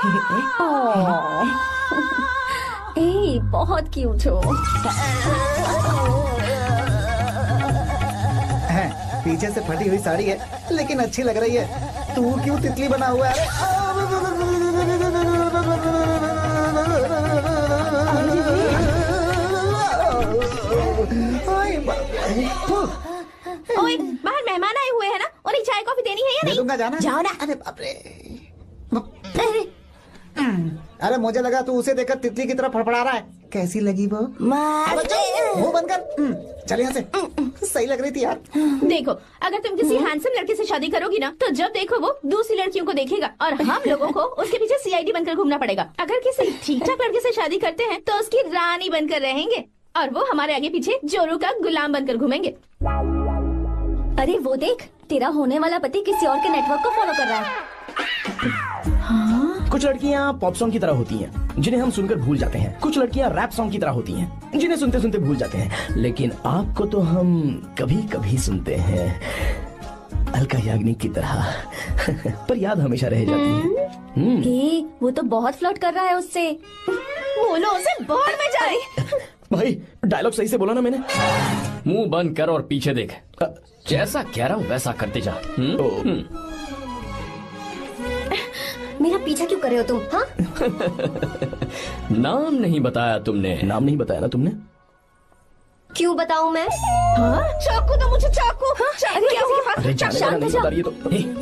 ए, बहुत क्यूट हो। पीछे से फटी हुई साड़ी है लेकिन अच्छी लग रही है। तू क्यों तितली बना हुआ है? ओए, बाहर मेहमान आए हुए हैं ना, उन्हें चाय कॉफी देनी है या नहीं? दूंगा, जाना। जाओ ना। अरे बाप रे। अरे मुझे लगा तू उसे देखकर तितली की तरह फड़फड़ा रहा है। कैसी लगी वो? मुंह बंद कर। चल यहाँ से। सही लग रही थी यार। देखो, अगर तुम किसी हैंडसम लड़के से शादी करोगी ना, तो जब देखो वो दूसरी लड़कियों को देखेगा और हम लोगों को उसके पीछे सीआईडी बनकर घूमना पड़ेगा। अगर किसी ठीक ठाक लड़के से शादी करते हैं तो उसकी रानी बनकर रहेंगे और वो हमारे आगे पीछे जोरू का गुलाम बनकर घूमेंगे। अरे वो देख, तेरा होने वाला पति किसी और के नेटवर्क को फॉलो कर रहा है। कुछ लड़कियाँ पॉप सॉन्ग की तरह होती हैं, जिन्हें हम सुनकर भूल जाते हैं। कुछ लड़कियाँ रैप सॉन्ग की तरह होती हैं, जिन्हें सुनते सुनते भूल जाते हैं। लेकिन आपको तो हम कभी कभी सुनते हैं, अलका याग्निक की तरह। पर याद हमेशा रह जाती है। ए, वो तो बहुत फ्लर्ट कर रहा है उससे। बोलो उसे बाहर में जाए। भाई डायलॉग सही से बोला ना मैंने? मुंह बंद कर और पीछे देख। जैसा कह रहा हूँ वैसा करते जा। मेरा पीछा क्यों कर रहे हो तुम? हाँ? नाम नहीं बताया तुमने। नाम नहीं बताया ना तुमने? क्यों बताऊं मैं? हाँ? चाकू दो मुझे, चाकू। चाकू क्या हुआ? अरे जाने वाला नहीं बता रही है तो।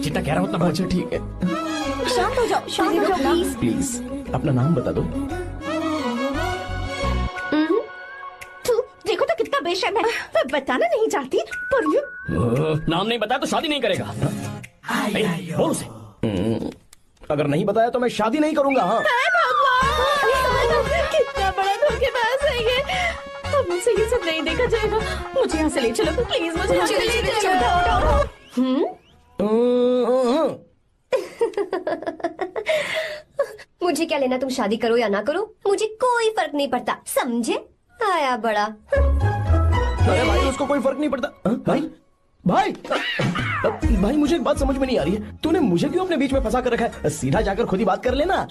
जितना कह रहा हूँ उतना। अच्छा ठीक है, शांत हो जाओ, शांत हो जाओ प्लीज। प्लीज अपना नाम बता दो। देखो तो कितना बेशर्म है। मैं बताना नहीं चाहती पर ये नाम नहीं बताया तो शादी नहीं करेगा। बोल उसे। अगर नहीं बताया तो मैं शादी नहीं करूंगा। हाँ कितना बड़ा धोखेबाज है ये। अब मुझसे ये सब नहीं देखा जाएगा। मुझे यहाँ से ले चलो प्लीज, मुझे यहाँ से ले चलो। मुझे क्या लेना, तुम शादी करो या ना करो, मुझे कोई फर्क नहीं पड़ता, समझे? आया बड़ा। अरे भाई उसको कोई फर्क नहीं पड़ता। भाई भाई भाई मुझे एक बात समझ में नहीं आ रही है, तूने मुझे क्यों अपने बीच में फंसा कर रखा है? सीधा जाकर खुद ही बात कर लेना।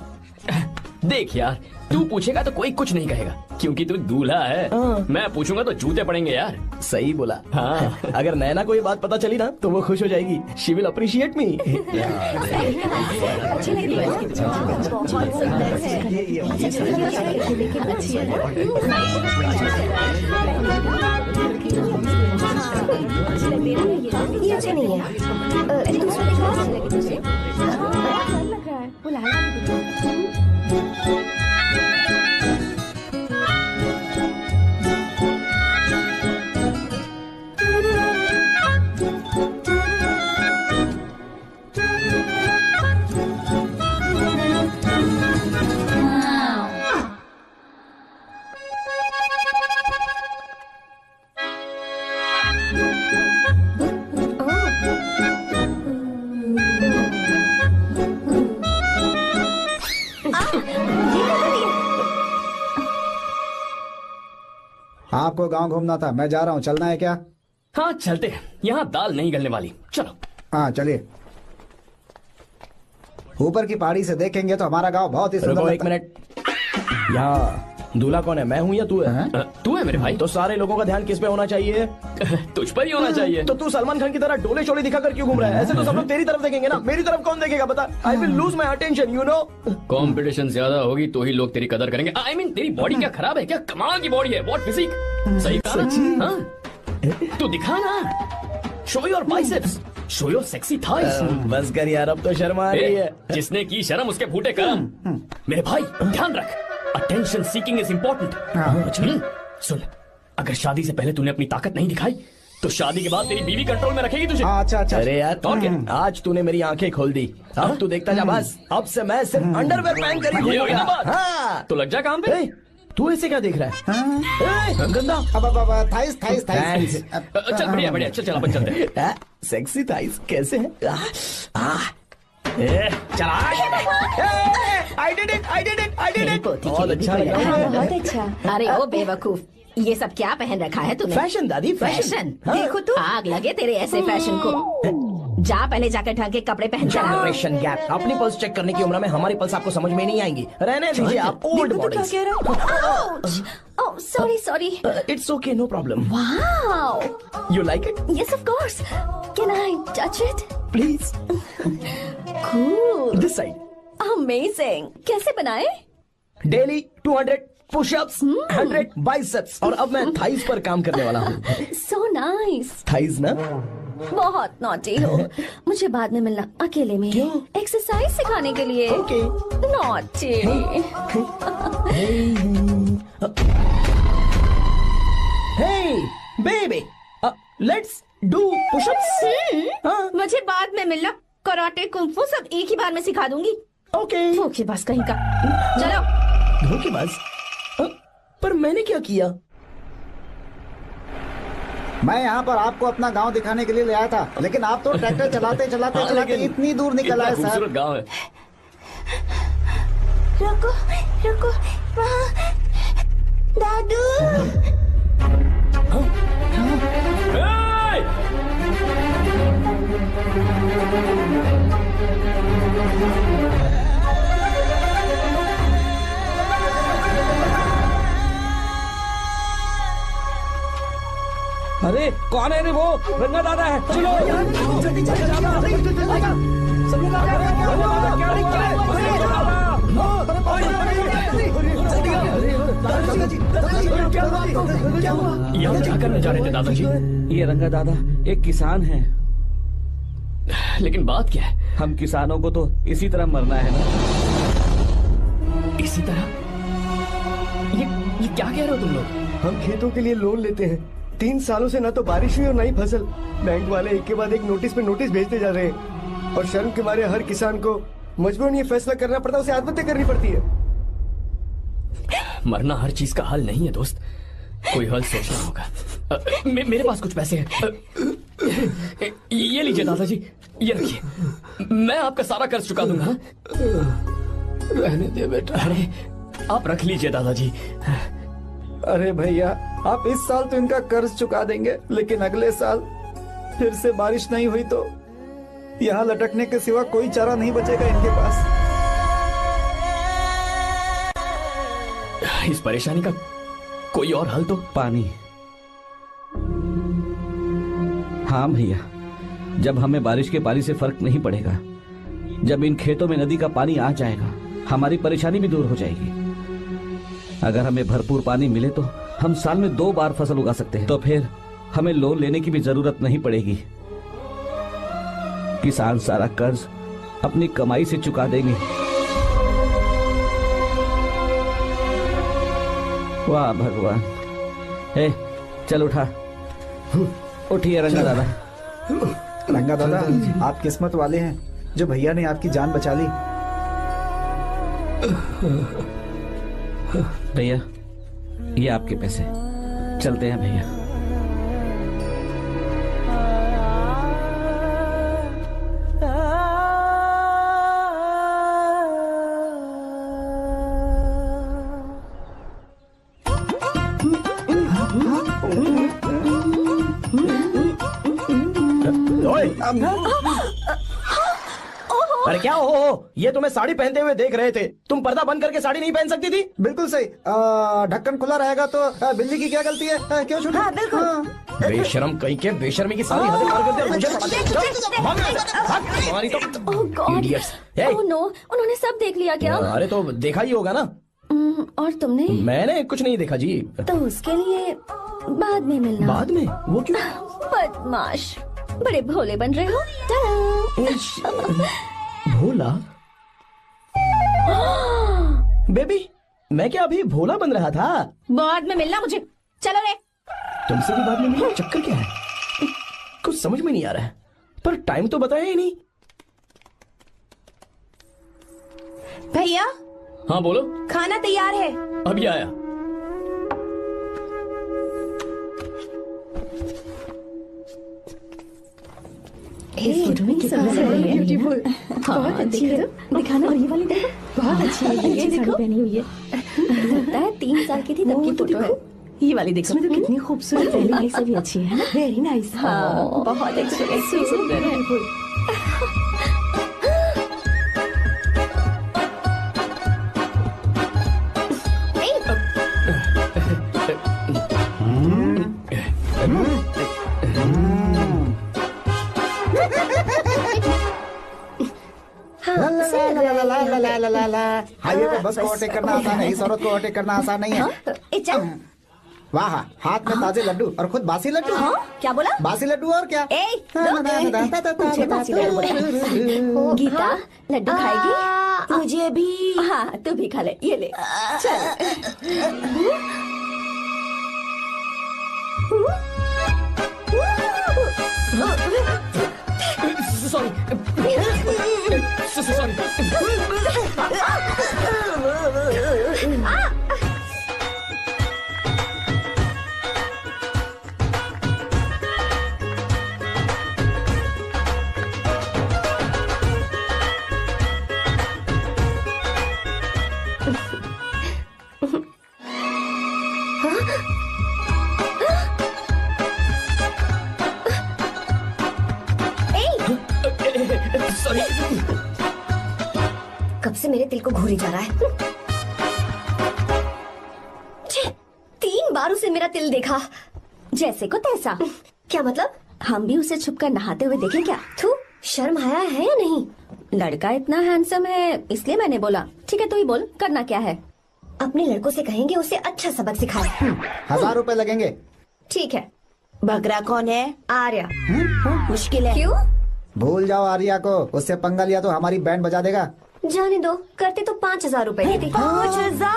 देख यार, तू पूछेगा तो कोई कुछ नहीं कहेगा क्योंकि तू दूल्हा है। मैं पूछूंगा तो जूते पड़ेंगे यार। सही बोला। हाँ। अगर नैना को ये बात पता चली ना तो वो खुश हो जाएगी। शी विल अप्रिशिएट मी। ये अच्छे नहीं है। दूसरा देखो। आपको गांव घूमना था, मैं जा रहा हूँ, चलना है क्या? हाँ चलते हैं, यहाँ दाल नहीं गलने वाली। चलो। हाँ चलिए। ऊपर की पहाड़ी से देखेंगे तो हमारा गांव बहुत ही सुंदर। एक मिनट, यहाँ दूल्हा कौन है, मैं हूँ या तू है? तू है मेरे भाई। तो सारे लोगों का ध्यान किस पे होना चाहिए? तुझ पर ही होना चाहिए। तो तू सलमान खान की तरह डोले शोले दिखाकर क्यों घूम रहा है? ऐसे तो सब लोग तेरी तरफ देखेंगे ना, मेरी तरफ कौन देखेगा बता? I will lose my attention, you know. Competition ज्यादा होगी तो ही लोग तेरी कदर करेंगे। आई मीन तेरी बॉडी क्या खराब है क्या? कमाल की बॉडी है, व्हाट फिजिक। सही कहा ना? हाँ? तू दिखा ना, show your biceps, show your sexy thighs. बस कर यार, अब तो शर्म आ रही है। जिसने की शर्म उसके फूटे कर्म। मेरे भाई ध्यान रख, अटेंशन सीकिंग इज इम्पोर्टेंट। सुन, अगर शादी से पहले तूने अपनी ताकत नहीं दिखाई तो शादी के बाद तेरी बीवी कंट्रोल में रखेगी तुझे। अच्छा अच्छा। अरे यार और क्या? आज तूने मेरी आंखें खोल दी। अब तू देखता जा बस, अब से मैं सिर्फ अंडरवेयर पहन कर ही ये हुई ना बात? हाँ। तो लग जा काम पे। तू ऐसे क्या देख रहा है? गंदा। अब थाइस थाइस थाइस। चल बढ़िया बढ़िया, चल अपन चलते हैं। सेक्सी थाइस कैसे है? चला। I did it. बहुत अच्छा लगा। बहुत अच्छा। अरे ओ बेवकूफ, ये सब क्या पहन रखा है तूने? फैशन दादी, फैशन। फैशन? देखो तू, आग लगे तेरे ऐसे फैशन को। जा पहले जाकर ढंग के कपड़े पहन कर आओ। Generation gap. अपनी पल्स चेक करने की उम्र में हमारी पल्स आपको समझ में नहीं आएंगी। रहने दीजिए, आप old models. Oh sorry sorry. It's okay, no problem. Wow, you like it? Yes of course. Can I touch it? Please. Cool, this side. Amazing. कैसे बनाए? डेली 200 पुशअप्स, 100 बाइसेप्स, और अब मैं थाइस पर काम करने वाला हूँ। So nice. थाइस ना? बहुत नॉटी हो। मुझे बाद में मिलना अकेले में। क्यों? एक्सरसाइज सिखाने के लिए। Okay. Naughty. Hey, baby, let's do push-ups. मुझे बाद में मिलना। कराटे कुंफू सब एक ही बार में सिखा दूंगी। Okay. धोखेबाज कहीं का। चलो। धोखेबाज? पर मैंने क्या किया? मैं यहाँ पर आपको अपना गांव दिखाने के लिए ले आया था, लेकिन आप तो ट्रैक्टर चलाते चलाते चलाते इतनी दूर निकल आए सर। खूबसूरत गांव है। रुको रुको, वहाँ दादू। Hey! अरे कौन है रे वो? रंगा दादा है। चलो जल्दी जल्दी यहाँ क्या करने जा रहे थे दादाजी? ये रंगा दादा एक किसान है। लेकिन बात क्या है? हम किसानों को तो इसी तरह मरना है ना। इसी तरह? ये क्या कह रहे हो तुम लोग? हम खेतों के लिए लोन लेते हैं। 3 सालों से ना तो बारिश हुई और ना ही फसल। बैंक वाले एक के बाद एक नोटिस पे नोटिस भेजते जा रहे हैं, और शर्म के मारे हर किसान को मजबूरन ये फैसला करना पड़ता है, उसे आत्महत्या करनी पड़ती है। मरना हर चीज का हल नहीं है दोस्त, कोई हल सोचना होगा। मेरे पास कुछ पैसे हैं। ये लीजिए दादाजी, ये रखिए, मैं आपका सारा कर्ज चुका दूंगा। रहने दे बेटा। अरे आप रख लीजिए दादाजी। अरे भैया, आप इस साल तो इनका कर्ज चुका देंगे, लेकिन अगले साल फिर से बारिश नहीं हुई तो यहाँ लटकने के सिवा कोई चारा नहीं बचेगा इनके पास। इस परेशानी का कोई और हल तो? पानी। हाँ भैया, जब हमें बारिश के पानी से फर्क नहीं पड़ेगा, जब इन खेतों में नदी का पानी आ जाएगा, हमारी परेशानी भी दूर हो जाएगी। अगर हमें भरपूर पानी मिले तो हम साल में 2 बार फसल उगा सकते हैं, तो फिर हमें लोन लेने की भी जरूरत नहीं पड़ेगी। किसान सारा कर्ज अपनी कमाई से चुका देंगे। वाह भगवान। ए, चल उठा। उठिए रंगा दादा। रंगा दादा, आप किस्मत वाले हैं जो भैया ने आपकी जान बचा ली। भैया, ये आपके पैसे। चलते हैं भैया। अरे क्या हो? ये तुम्हें साड़ी पहनते हुए देख रहे थे। तुम पर्दा बंद करके साड़ी नहीं पहन सकती थी? बिल्कुल सही। ढक्कन खुला रहेगा तो बिल्ली की क्या गलती है? क्यों छूटा? हाँ, बिल्कुल। बेशरम कहीं के, बेशर्मी की सारी हदें पार करते हैं। मुझे पता नहीं। भाग यहाँ से, भाग। तुम्हारी तो oh god. Idiots। Hey। Oh no, उन्होंने सब देख लिया क्या? अरे तो देखा ही होगा ना। और तुमने? मैंने कुछ नहीं देखा जी। तो उसके लिए बाद में मिलना। बाद में? वो क्यों? बदमाश, बड़े भोले बन रहे हो। टाटा। भोला? बेबी, मैं क्या अभी भोला बन रहा था? बाद में मिलना मुझे। चलो रे। तुमसे भी बाद में मिलना? चक्कर क्या है? कुछ समझ में नहीं आ रहा है। पर टाइम तो बताया ही नहीं। भैया, हाँ बोलो। खाना तैयार है। अभी आया। इस फोटो में कितना ब्यूटीफुल। बहुत अच्छी है। दिखाना। और ये वाली देखो, बहुत अच्छी है। ये देखो, पहनी हुई है। लगता है 3 साल की थी तब की फोटो है। ये वाली देखो। इसमें तो कितनी खूबसूरत है। से भी अच्छी है। Very nice. हाँ, बहुत अच्छी है। हाईवे पे बस को ओवरटेक करना आसान है, इस औरत को ओवरटेक करना आसान नहीं है। वाह, हाथ में ताजे लड्डू और खुद बासी लड्डू। क्या बोला? बासी लड्डू और क्या? मुझे बासी लड्डू बोला। गीता लड्डू खाएगी? मुझे भी। हाँ तू भी खा ले, ये ले। Sorry sorry. कब से मेरे दिल को घूरी जा रहा है। 3 बार उसे मेरा तिल देखा, जैसे को तैसा। क्या मतलब? हम भी उसे छुपकर नहाते हुए देखें क्या? थू, शर्म आया है या नहीं? लड़का इतना हैंडसम है इसलिए मैंने बोला। ठीक है तू ही बोल, करना क्या है? अपने लड़कों से कहेंगे उसे अच्छा सबक सिखाए। 1000 रुपए लगेंगे। ठीक है। बकरा कौन है? आर्या। मुश्किल है। क्यों? भूल जाओ आर्या को, उससे पंगा लिया तो हमारी बैंड बजा देगा। जाने दो, करते तो 5000 रुपए देती। 5000।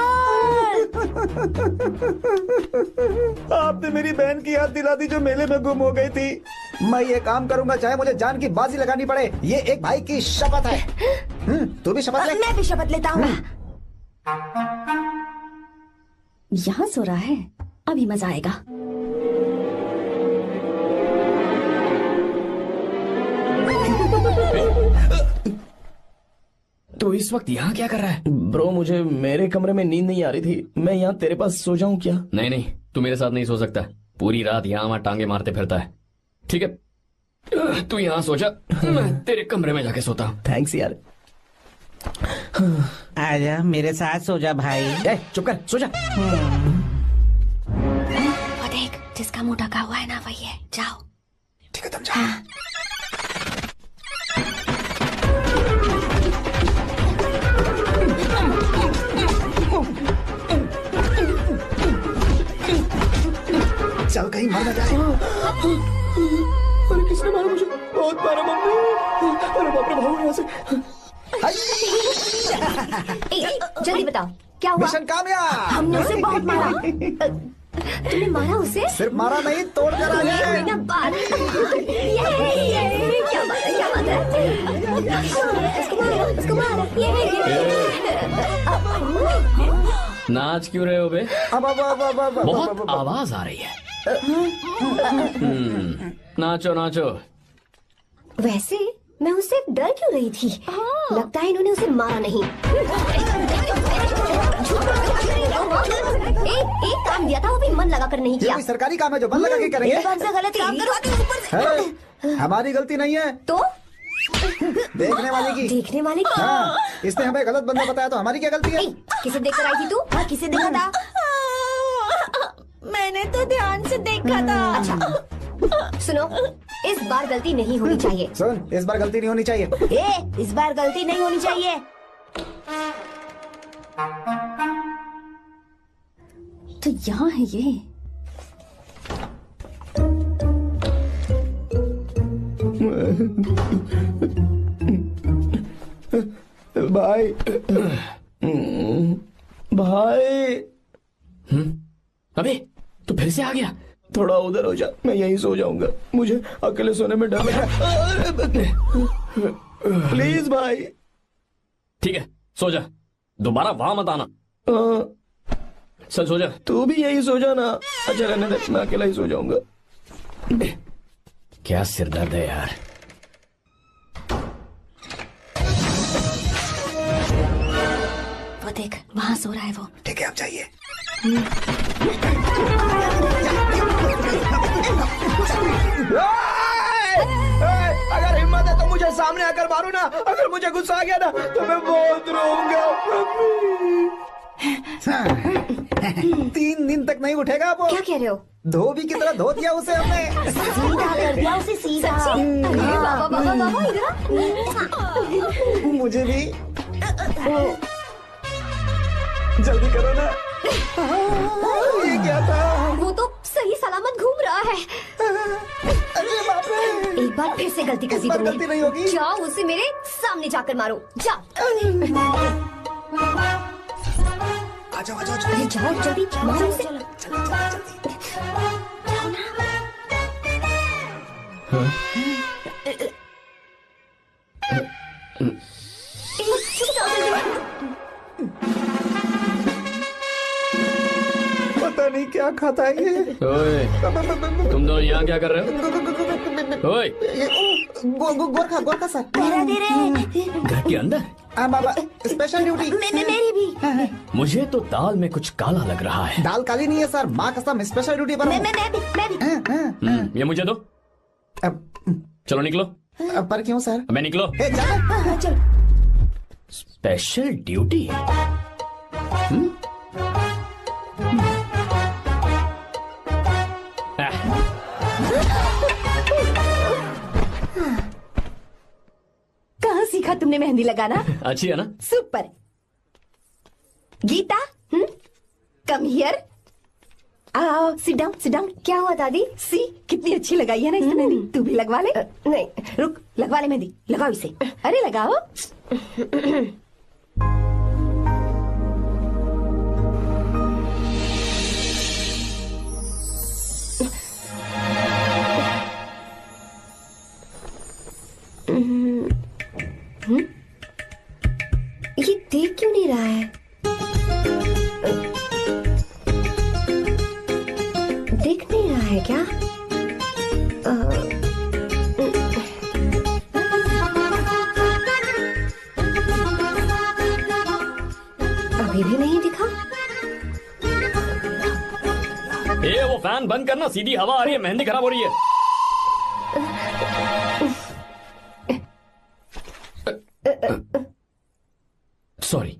आपने मेरी बहन की याद दिला दी जो मेले में गुम हो गई थी। मैं ये काम करूंगा चाहे मुझे जान की बाजी लगानी पड़े। ये एक भाई की शपथ है। तू भी शपथ ले। मैं भी शपथ लेता हूँ। यहाँ सो रहा है, अभी मजा आएगा। तो इस वक्त यहाँ क्या कर रहा है? ब्रो मुझे मेरे कमरे में नींद नहीं आ रही थी, मैं यहाँ तेरे पास सो जाऊं क्या? नहीं नहीं, तू मेरे साथ नहीं सो सकता। पूरी रात यहाँ वहाँ टांगे मारते फिरता है। ठीक है तू यहाँ सो जा, मैं तेरे कमरे में जाके सोता हूँ। थैंक्स यार। आजा मेरे साथ सो जा भाई। ए, चुप कर, सो जा। वो देख, जिसका मुंह ढका हुआ है ना वही है। जाओ। ठीक है तुम जाओ। चल कहीं मर न जाए। अरे किसने मारा मुझे? बहुत मारा मम्मी। अरे बाप रे, भागो यहाँ से। जल्दी बताओ क्या हुआ? मिशन कामयाब। हमने उसे बहुत मारा। तुमने मारा उसे? सिर्फ मारा नहीं, तोड़ कर आ ये गए। हुई ना बात। ये क्या बात है? क्या बात है? उसको मारो। नाच क्यों रहे हो बे? बहुत आवाज आ रही है। नाचो नाचो। वैसे मैं उससे डर क्यों रही थी? लगता है इन्होंने उसे मारा नहीं। एक काम दिया था वो भी मन लगा कर नहीं ये किया। कोई सरकारी काम है जो मन लगा के करेंगे? कौन सा गलत काम करो? है, हमारी गलती नहीं है, तो देखने वाले की। देखने वाले की। हाँ, इसने हमें गलत बंदा बताया तो हमारी क्या गलती है? किसे देखकर आई थी तू? हाँ, किसे देखा था? मैंने तो ध्यान से देखा था। अच्छा सुनो, इस बार गलती नहीं होनी चाहिए। सुन, इस बार गलती नहीं होनी चाहिए। इस बार गलती नहीं होनी चाहिए। तो यहाँ है ये। भाई भाई। अबे तू फिर से आ गया? थोड़ा उधर हो जा, मैं यहीं सो जाऊंगा। मुझे अकेले सोने में डर लग रहा है। प्लीज भाई। ठीक है सो जा, दोबारा वहां मत आना। चल सो जा। तू भी यही सो जा ना। अच्छा रहने दे, मैं अकेला ही सो जाऊंगा। क्या सिरदर्द है यार। वो देख, वहाँ सो रहा है वो। ठीक है, आप जाइए। अगर हिम्मत है तो मुझे सामने आकर मारो ना, अगर मुझे गुस्सा आ गया ना तो मैं बहुत रोऊंगा। 3 दिन तक नहीं उठेगा वो। क्या कह रहे हो? धोबी की तरह धो दिया उसे हमने। सीधा कर दिया उसे, सीधा। अरे बाबा बाबा बाबा, इधर मुझे भी जल्दी करो ना। ये क्या था? वो तो सही सलामत घूम रहा है। अरे बाप रे, एक बार फिर से गलती कर दी इस बार गलती नहीं होगी। जाओ उसे मेरे सामने जाकर मारो, जाओ। आजाओ आजाओ अरे जाओ जल्दी मारो उसे। पता नहीं क्या खाता है ये। ओए, तुम दोनों यहाँ क्या कर रहे हो? ओए, गोरखा गोरखा सर। घर के अंदर? बाबा स्पेशल ड्यूटी। मेरी भी। मुझे तो दाल में कुछ काला लग रहा है। दाल काली नहीं है सर, माँ कसम स्पेशल ड्यूटी पर हूँ। मैं भी। ये मुझे दो। चलो निकलो। पर क्यों सर? मैं निकलो। चल। Special duty? कहाँ सीखा तुमने मेहंदी लगाना? अच्छी है ना? सुपर। Geeta, come here. आओ, सिट डाउन, सिट डाउन। क्या हुआ दादी? सी, कितनी अच्छी लगाई है ना इसने मेहंदी। तू भी लगवा ले। नहीं, रुक, लगवा ले मेहंदी, लगाओ इसे। अरे लगाओ। ये देख क्यों नहीं रहा है? देख नहीं रहा है क्या? अभी भी नहीं दिखा। ए, वो फैन बंद करना, सीधी हवा आ रही है, मेहंदी खराब हो रही है। Sorry,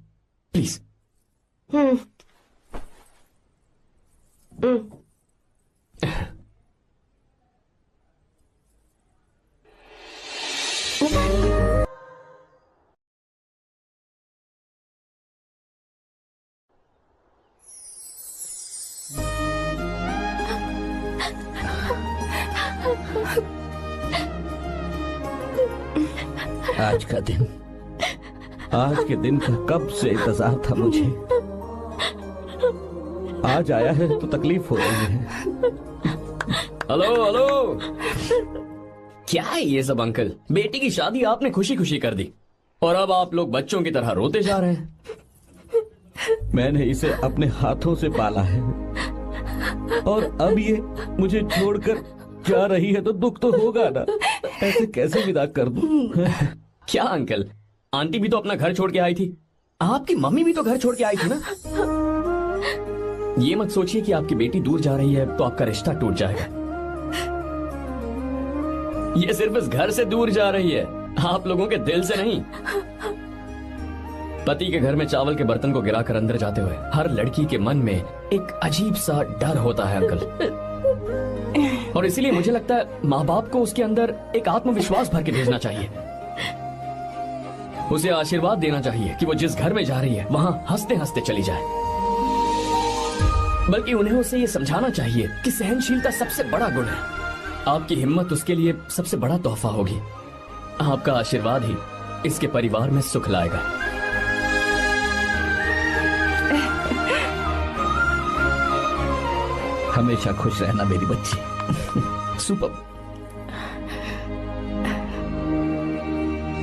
please. आज के दिन का कब से इंतजार था मुझे। आज आया है तो तकलीफ हो रही है। हेलो हेलो, क्या है ये सब अंकल? बेटी की शादी आपने खुशी खुशी कर दी और अब आप लोग बच्चों की तरह रोते जा रहे हैं। मैंने इसे अपने हाथों से पाला है और अब ये मुझे छोड़कर जा रही है तो दुख तो होगा ना। ऐसे कैसे विदा कर दूं? क्या अंकल, आंटी भी तो अपना घर छोड़ के आई थी, आपकी मम्मी भी तो घर छोड़ के आई थी ना। ये मत सोचिए कि आपकी बेटी दूर जा रही है तो आपका रिश्ता टूट जाएगा। ये सिर्फ इस घर से दूर जा रही है, आप लोगों के दिल से नहीं। पति के घर में चावल के बर्तन को गिराकर अंदर जाते हुए हर लड़की के मन में एक अजीब सा डर होता है अंकल, और इसीलिए मुझे लगता है माँ बाप को उसके अंदर एक आत्मविश्वास भर के भेजना चाहिए। उसे आशीर्वाद देना चाहिए कि वो जिस घर में जा रही है वहां हंसते हंसते चली जाए। बल्कि उन्हें उसे ये समझाना चाहिए कि सहनशीलता सबसे बड़ा गुण है। आपकी हिम्मत उसके लिए सबसे बड़ा तोहफा होगी। आपका आशीर्वाद ही इसके परिवार में सुख लाएगा। हमेशा खुश रहना मेरी बच्ची। सुपर।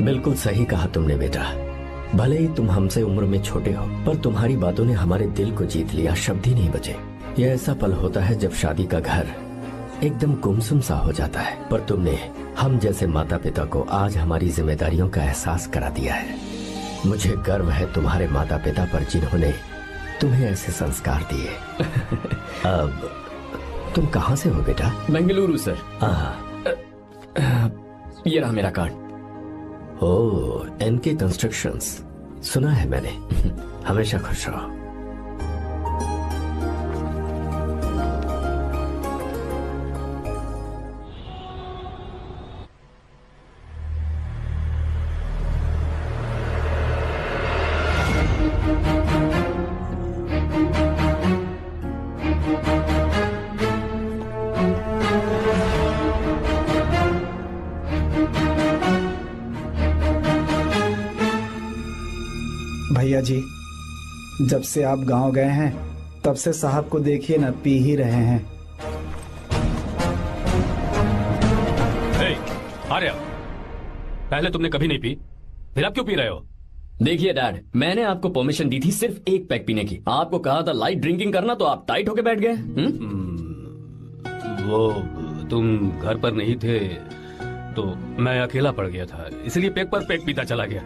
बिल्कुल सही कहा तुमने बेटा। भले ही तुम हमसे उम्र में छोटे हो, पर तुम्हारी बातों ने हमारे दिल को जीत लिया, शब्द ही नहीं बचे। यह ऐसा पल होता है जब शादी का घर एकदम गुमसुम सा हो जाता है, पर तुमने हम जैसे माता पिता को आज हमारी जिम्मेदारियों का एहसास करा दिया है। मुझे गर्व है तुम्हारे माता पिता पर जिन्होंने तुम्हें ऐसे संस्कार दिए। अब तुम कहाँ से हो बेटा? बेंगलुरु सर। हाँ, ये रहा मेरा कार्ड। ओह, एनके कंस्ट्रक्शंस, सुना है मैंने। हमेशा खुश रहो। भैया जी, जब से आप गांव गए हैं तब से साहब को देखिए ना, पी ही रहे हैं। आर्या, पहले तुमने कभी नहीं पी, फिर अब क्यों पी रहे हो? देखिए डैड, मैंने आपको परमिशन दी थी सिर्फ एक पैक पीने की। आपको कहा था लाइट ड्रिंकिंग करना, तो आप टाइट होके बैठ गए। वो तुम घर पर नहीं थे तो मैं अकेला पड़ गया था, इसलिए पैक पर पैक पीता चला गया।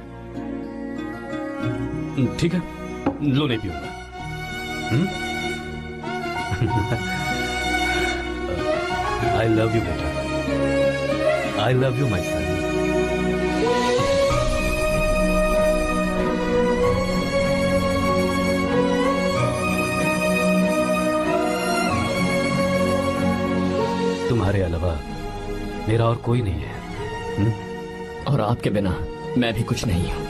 ठीक है, लो नहीं पीऊंगा। आई लव यू बेटा, आई लव यू माई सन। तुम्हारे अलावा मेरा और कोई नहीं है। और आपके बिना मैं भी कुछ नहीं हूं।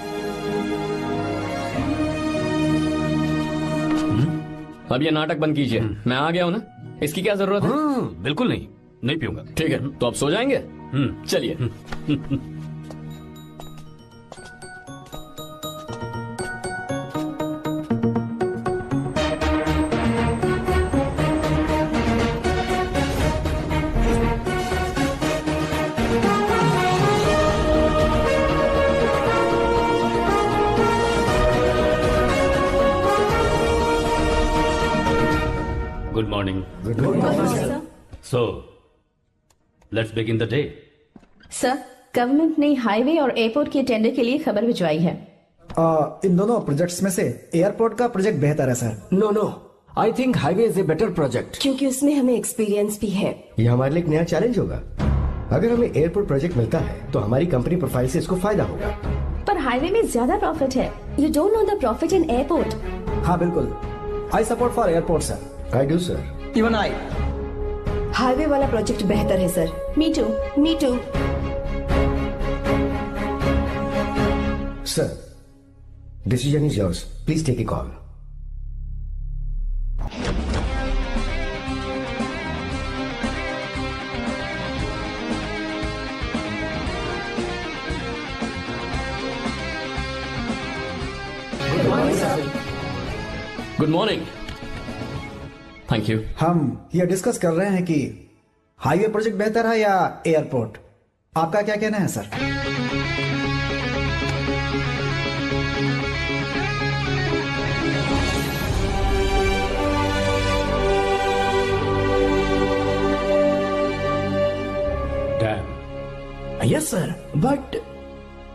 अब ये नाटक बंद कीजिए, मैं आ गया हूं ना, इसकी क्या जरूरत है? बिल्कुल नहीं, नहीं पीऊंगा। ठीक है, तो आप सो जाएंगे? चलिए। Good morning. Good morning, sir. So, let's begin the day. Sir, government ने हाईवे और एयरपोर्ट के टेंडर के लिए खबर भिजवाई है। इन दोनों प्रोजेक्ट्स में से एयरपोर्ट का प्रोजेक्ट बेहतर है sir. No, I think highway is a better project, क्योंकि उसमें हमें एक्सपीरियंस भी है। ये हमारे लिए एक नया चैलेंज होगा। अगर हमें एयरपोर्ट प्रोजेक्ट मिलता है तो हमारी कंपनी प्रोफाइल से इसको फायदा होगा। पर हाईवे में ज्यादा प्रॉफिट है। You don't know the profit in airport. हाँ बिल्कुल, I support for airport sir. I do sir. Even I. Highway वाला प्रोजेक्ट बेहतर है sir. Me too. Me too. Sir, decision is yours, please take a call. Good morning. Thank you. हम ये discuss कर रहे हैं कि हाईवे प्रोजेक्ट बेहतर है या एयरपोर्ट। आपका क्या कहना है sir? Dam. Yes sir, but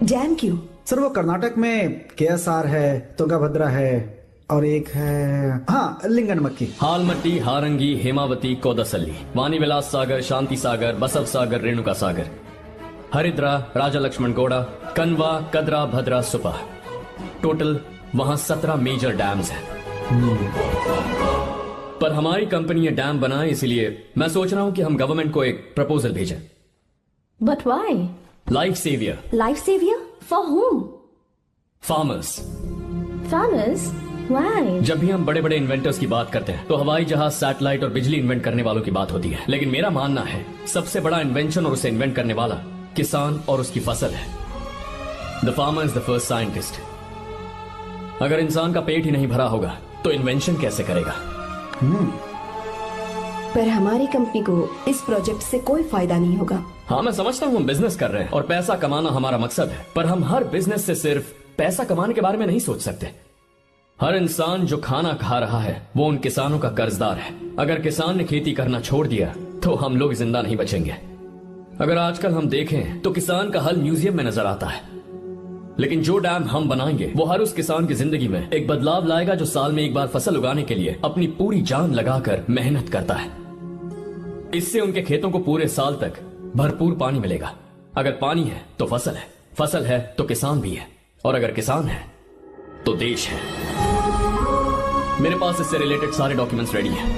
dam क्यों? सर वो कर्नाटक में केएसआर है, तुंगभद्रा है और एक है हाँ लिंगन मक्की। हालमट्टी, हारंगी, हेमावती, कोदसल्ली, वानी विलास सागर, शांति सागर, बसव सागर, रेणुका सागर, हरिद्रा, राजा लक्ष्मण गौड़ा, कनवा, कदरा, भद्रा, सुपा। टोटल वहां 17 मेजर डैम्स हैं। पर हमारी कंपनी ये डैम बनाए, इसलिए मैं सोच रहा हूं कि हम गवर्नमेंट को एक प्रपोजल भेजें। But why? Life saviour. Life saviour for home? Farmers. Farmers? Why? जब भी हम बड़े बड़े इन्वेंटर्स की बात करते हैं तो हवाई जहाज, सैटेलाइट और बिजली इन्वेंट करने वालों की बात होती है, लेकिन मेरा मानना है सबसे बड़ा इन्वेंशन और उसे इन्वेंट करने वाला किसान और उसकी फसल है। The farmer is the first scientist. अगर इंसान का पेट ही नहीं भरा होगा तो इन्वेंशन कैसे करेगा? पर हमारी कंपनी को इस प्रोजेक्ट से कोई फायदा नहीं होगा। हाँ, मैं समझता हूँ हम बिजनेस कर रहे हैं और पैसा कमाना हमारा मकसद है, पर हम हर बिजनेस से सिर्फ पैसा कमाने के बारे में नहीं सोच सकते। हर इंसान जो खाना खा रहा है वो उन किसानों का कर्जदार है। अगर किसान ने खेती करना छोड़ दिया तो हम लोग जिंदा नहीं बचेंगे। अगर आजकल हम देखें तो किसान का हल म्यूजियम में नजर आता है, लेकिन जो डैम हम बनाएंगे वो हर उस किसान की जिंदगी में एक बदलाव लाएगा जो साल में एक बार फसल उगाने के लिए अपनी पूरी जान लगाकर मेहनत करता है। इससे उनके खेतों को पूरे साल तक भरपूर पानी मिलेगा। अगर पानी है तो फसल है, फसल है तो किसान भी है, और अगर किसान है तो देश है। मेरे पास इससे रिलेटेड सारे डॉक्यूमेंट्स रेडी हैं।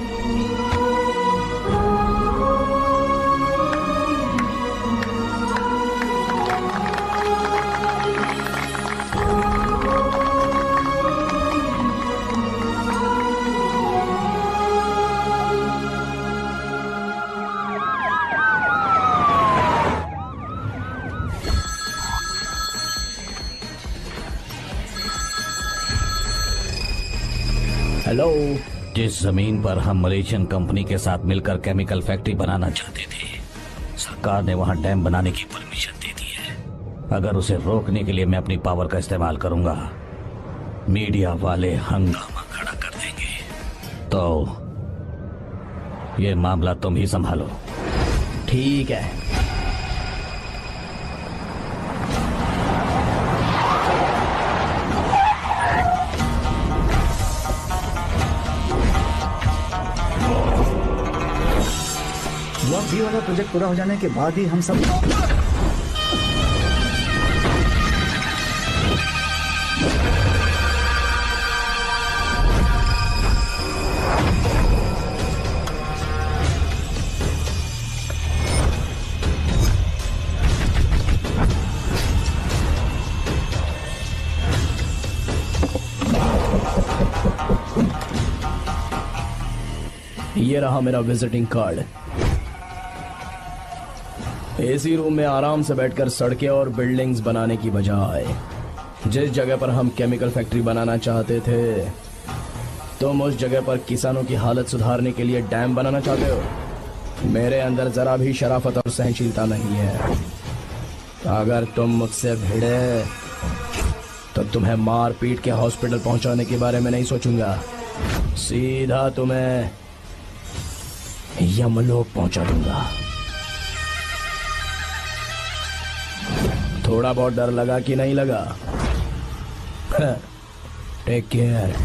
हेलो। जिस जमीन पर हम मलेशियन कंपनी के साथ मिलकर केमिकल फैक्ट्री बनाना चाहते थे, सरकार ने वहां डैम बनाने की परमिशन दे दी है। अगर उसे रोकने के लिए मैं अपनी पावर का इस्तेमाल करूंगा, मीडिया वाले हंगामा खड़ा कर देंगे। तो ये मामला तुम ही संभालो। ठीक है। वह भी वाला प्रोजेक्ट पूरा हो जाने के बाद ही हम सब ये रहा मेरा विजिटिंग कार्ड। एसी रूम में आराम से बैठकर सड़कें और बिल्डिंग्स बनाने की बजाय जिस जगह पर हम केमिकल फैक्ट्री बनाना चाहते थे, तुम उस जगह पर किसानों की हालत सुधारने के लिए डैम बनाना चाहते हो। मेरे अंदर जरा भी शराफत और सहनशीलता नहीं है। अगर तुम मुझसे भिड़े तो तुम्हें मार पीट के हॉस्पिटल पहुंचाने के बारे में नहीं सोचूंगा, सीधा तुम्हें यमलोक पहुंचा दूंगा। थोड़ा बहुत डर लगा कि नहीं लगा? Take care.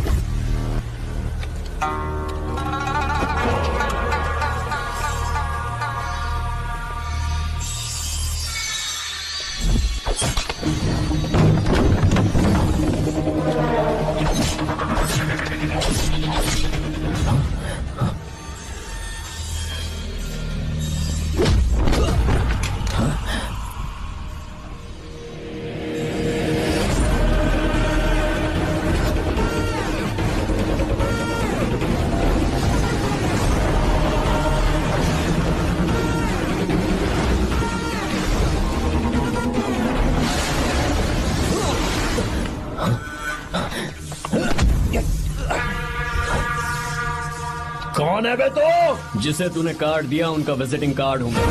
कौन है बे तो? जिसे तूने कार्ड दिया उनका विजिटिंग कार्ड हूं मैं।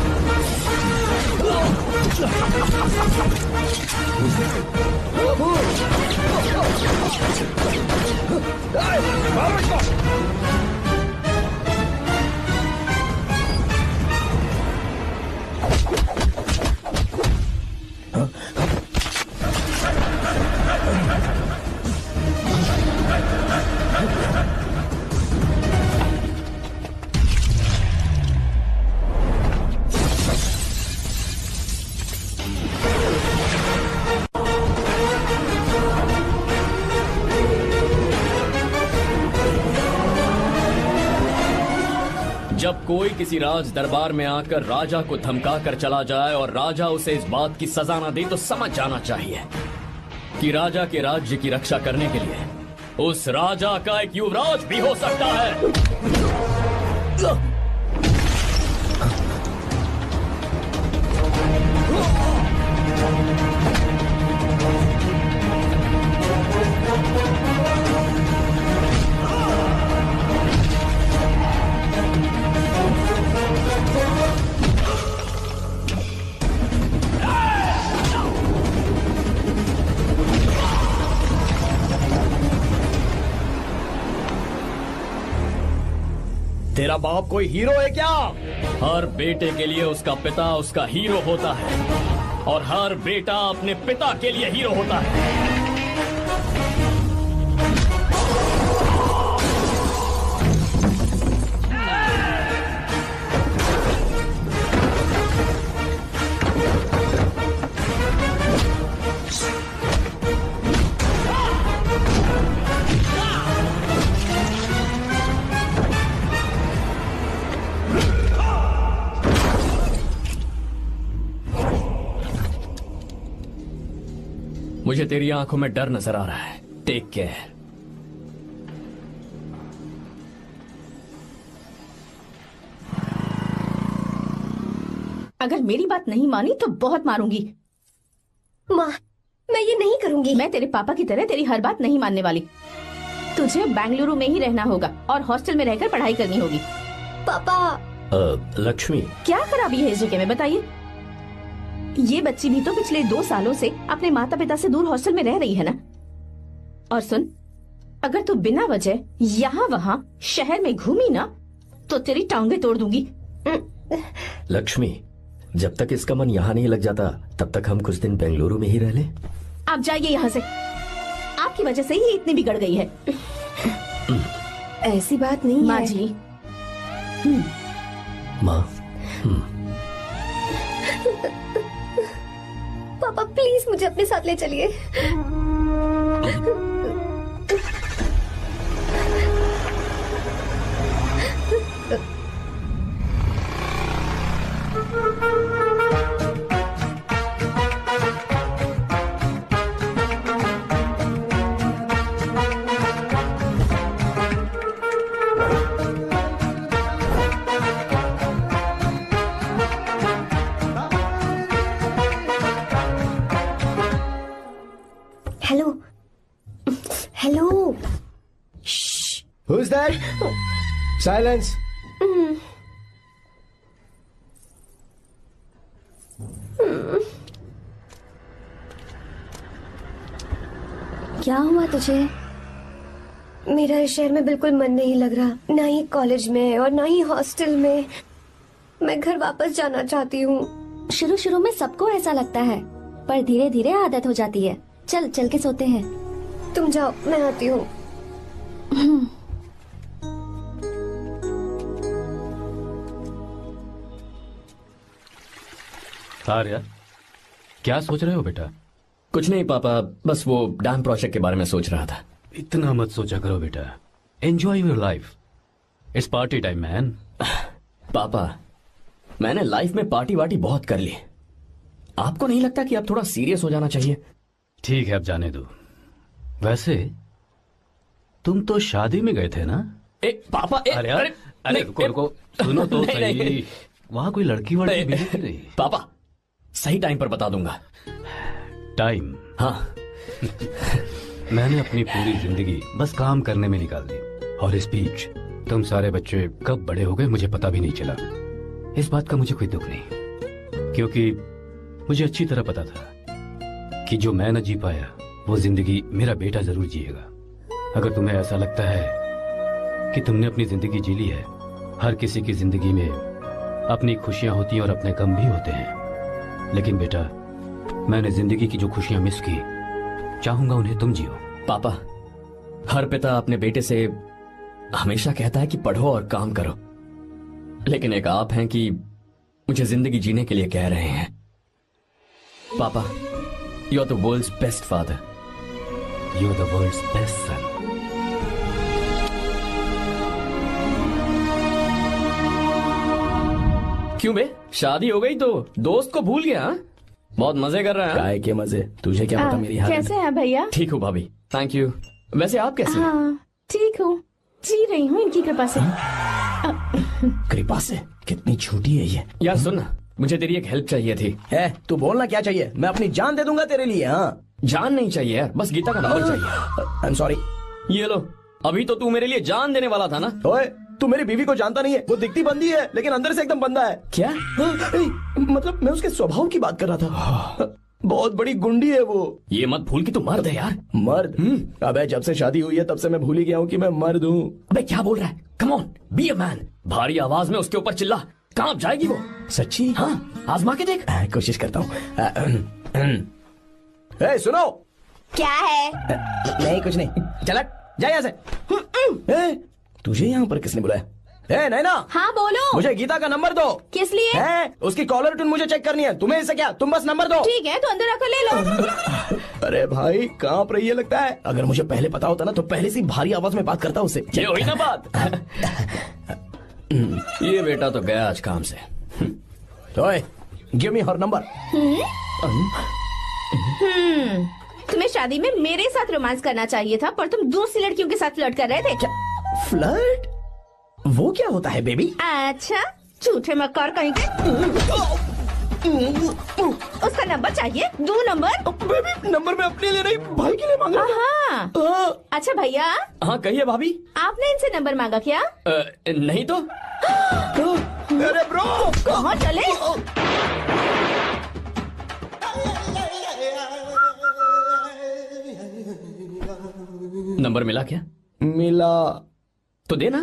जब कोई किसी राज दरबार में आकर राजा को धमका कर चला जाए और राजा उसे इस बात की सजा न दे, तो समझ जाना चाहिए कि राजा के राज्य की रक्षा करने के लिए उस राजा का एक युवराज भी हो सकता है। तेरा बाप कोई हीरो है क्या? हर बेटे के लिए उसका पिता उसका हीरो होता है, और हर बेटा अपने पिता के लिए हीरो होता है। मुझे तेरी आंखों में डर नजर आ रहा है। Take care. अगर मेरी बात नहीं मानी तो बहुत मारूंगी। माँ, मैं ये नहीं करूंगी। मैं तेरे पापा की तरह तेरी हर बात नहीं मानने वाली। तुझे बेंगलुरु में ही रहना होगा और हॉस्टल में रहकर पढ़ाई करनी होगी। पापा। लक्ष्मी, क्या खराबी है इस जगह में बताइए? ये बच्ची भी तो पिछले 2 सालों से अपने माता पिता से दूर हॉस्टल में रह रही है ना। और सुन, अगर तू बिना वजह यहाँ वहाँ शहर में घूमी ना तो तेरी टांगे तोड़ दूंगी। लक्ष्मी, जब तक इसका मन यहाँ नहीं लग जाता तब तक हम कुछ दिन बेंगलुरु में ही रह लें। आप जाइए यहाँ से। आपकी वजह से ही इतनी बिगड़ गई है। ऐसी बात नहीं माँ है। जी। माँ, पापा प्लीज मुझे अपने साथ ले चलिए। Hello hello. Who's that? Silence. क्या हुआ तुझे? मेरा इस शहर में बिल्कुल मन नहीं लग रहा, ना ही कॉलेज में और ना ही हॉस्टल में। मैं घर वापस जाना चाहती हूँ। शुरू शुरू में सबको ऐसा लगता है, पर धीरे धीरे आदत हो जाती है। चल चल के सोते हैं। तुम जाओ, मैं आती हूँ। आर्या, क्या सोच रहे हो बेटा? कुछ नहीं पापा, बस वो डैम प्रोजेक्ट के बारे में सोच रहा था। इतना मत सोचा करो बेटा। Enjoy your life. It's party time man. पापा, मैंने लाइफ में पार्टी वार्टी बहुत कर ली। आपको नहीं लगता कि अब थोड़ा सीरियस हो जाना चाहिए? ठीक है, अब जाने दो। वैसे तुम तो शादी में गए थे ना? पापा, अरे रुको रुको, सुनो तो सही। वहां कोई लड़की वड़की मिली थी नहीं? पापा, सही टाइम पर बता दूंगा। टाइम? हाँ। मैंने अपनी पूरी जिंदगी बस काम करने में निकाल दी, और इस बीच तुम सारे बच्चे कब बड़े हो गए मुझे पता भी नहीं चला। इस बात का मुझे कोई दुख नहीं, क्योंकि मुझे अच्छी तरह पता था कि जो मैं न जी पाया वो जिंदगी मेरा बेटा जरूर जिएगा। अगर तुम्हें ऐसा लगता है कि तुमने अपनी जिंदगी जी ली है, हर किसी की जिंदगी में अपनी खुशियां होती हैं और अपने गम भी होते हैं, लेकिन बेटा मैंने जिंदगी की जो खुशियां मिस की, चाहूंगा उन्हें तुम जियो। पापा, हर पिता अपने बेटे से हमेशा कहता है कि पढ़ो और काम करो, लेकिन एक आप हैं कि मुझे जिंदगी जीने के लिए कह रहे हैं। पापा, you are the world's best father. You are the world's best son. क्यों बे, शादी हो गई तो दोस्त को भूल गया? हा? बहुत मजे कर रहा है। काय के मजे, तुझे क्या पता मेरी हालत। कैसे हैं भैया? ठीक हूँ भाभी, थैंक यू। वैसे आप कैसे हैं? हाँ ठीक हूँ, जी रही हूँ इनकी कृपा से। कृपा से? कितनी झूठी है ये। यार सुन ना, मुझे तेरी एक हेल्प चाहिए थी। है, तू बोलना क्या चाहिए? मैं अपनी जान दे दूंगा तेरे लिए। हाँ, जान नहीं चाहिए यार, बस गीता का नंबर चाहिए। I am sorry. ये लो, अभी तो तू मेरे लिए जान देने वाला था ना। ओए, तू मेरी बीवी को जानता नहीं है। वो दिखती बंदी है लेकिन अंदर से एकदम बंदा है। क्या? मतलब मैं उसके स्वभाव की बात कर रहा था। बहुत बड़ी गुंडी है वो। ये मत भूल कि तू मर्द है यार। मर्द? अबे जब से शादी हुई है तब से मैं भूल ही गया हूँ कि मैं मर्द हूँ। अबे क्या बोल रहा है? Come on, be a man. भारी आवाज में उसके ऊपर चिल्ला, कहाँ जाएगी वो? सच्ची? हाँ, आजमा के देख। कोशिश करता हूँ। सुनो। क्या है? नहीं कुछ नहीं, चल जा यहाँ से। तुझे यहाँ पर किसने बुलाया? नैना। हाँ बोलो। मुझे गीता का नंबर दो। किस लिए? उसकी कॉलर ट्यून मुझे चेक करनी है। तुम्हें इससे क्या, तुम बस नंबर दो। ठीक है, तो अंदर आकर ले लो। अरे भाई, कांप रही है लगता है। अगर मुझे पहले पता होता ना तो पहले से भारी आवाज में बात करता उससे। ये हुई ना बात। ये बेटा तो गया आज काम से। तो गिव मी हर नंबर। तुम्हें शादी में मेरे साथ रोमांस करना चाहिए था, पर तुम दूसरी लड़कियों के साथ फ्लर्ट कर रहे थे। क्या फ्लर्ट? वो क्या होता है बेबी? अच्छा, झूठे मक्कार कहीं के। उसका नंबर चाहिए? 2 नंबर। बेबी नंबर मैं अपने लिए नहीं, भाई के लिए मांग रहा हाँ। था। अच्छा भैया, हाँ कहिए भाभी। आपने इनसे नंबर मांगा क्या? नहीं तो। अरे ब्रो, कहाँ चले? नंबर मिला क्या? मिला तो देना।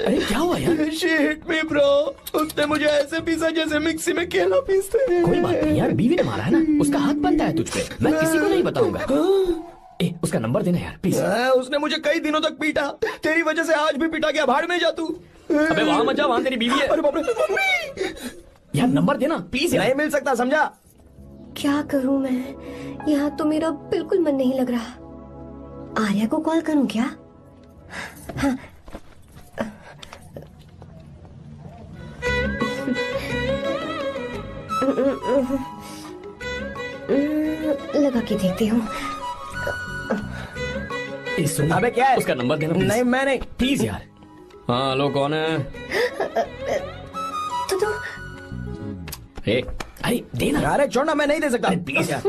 अरे क्या हुआ यार? शिट मी ब्रो, उसने मुझे ऐसे पीसा जैसे मिक्सी में केला पीसते हैं। कोई बात नहीं यार, बीवी ने मारा है ना, उसका हाथ बनता है तुझ पे। मैं किसी को नहीं बताऊंगा। उसका नंबर देना यार प्लीज। उसने मुझे कई दिनों तक पीटा, तेरी वजह से आज भी पीटा गया। भाड़ में जा तू। अबे वहां मत जा, वहां तेरी बीवी है। अरे बाप रे, मम्मी। यार नंबर देना प्लीज। नहीं मिल सकता, समझा? क्या करूं मैं? यहाँ तो मेरा बिल्कुल मन नहीं लग रहा। आर्या को कॉल करूं क्या? हाँ। लगा के देखती हूँ। सुन, अबे क्या है? उसका नंबर देना please। नहीं मैं नहीं। प्लीज यार। हाँ हेलो, कौन है? तो अरे देना। अरे छोड़ना, मैं नहीं दे सकता। प्लीज यार।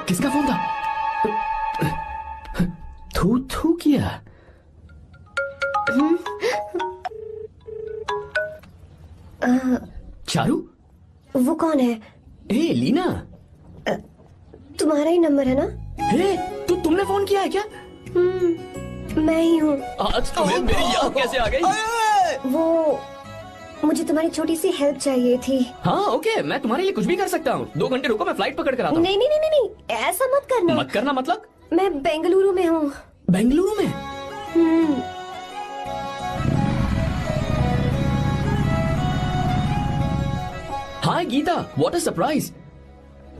किसका फोन था? थू थू किया। चारू? वो कौन है? ए लीना, तुम्हारा ही नंबर है ना? तुमने फोन किया है क्या? मैं ही हूँ। आज तुम्हें मेरी याद कैसे आ गई? वो मुझे तुम्हारी छोटी सी हेल्प चाहिए थी। हाँ ओके, मैं तुम्हारे लिए कुछ भी कर सकता हूँ। 2 घंटे रुको, मैं फ्लाइट पकड़ कर आता हूँ। नहीं नहीं नहीं नहीं, ऐसा मत करना। मत करना मतलब? मैं बेंगलुरु में हूँ। बेंगलुरु में? हाय गीता, व्हाट अ सरप्राइज।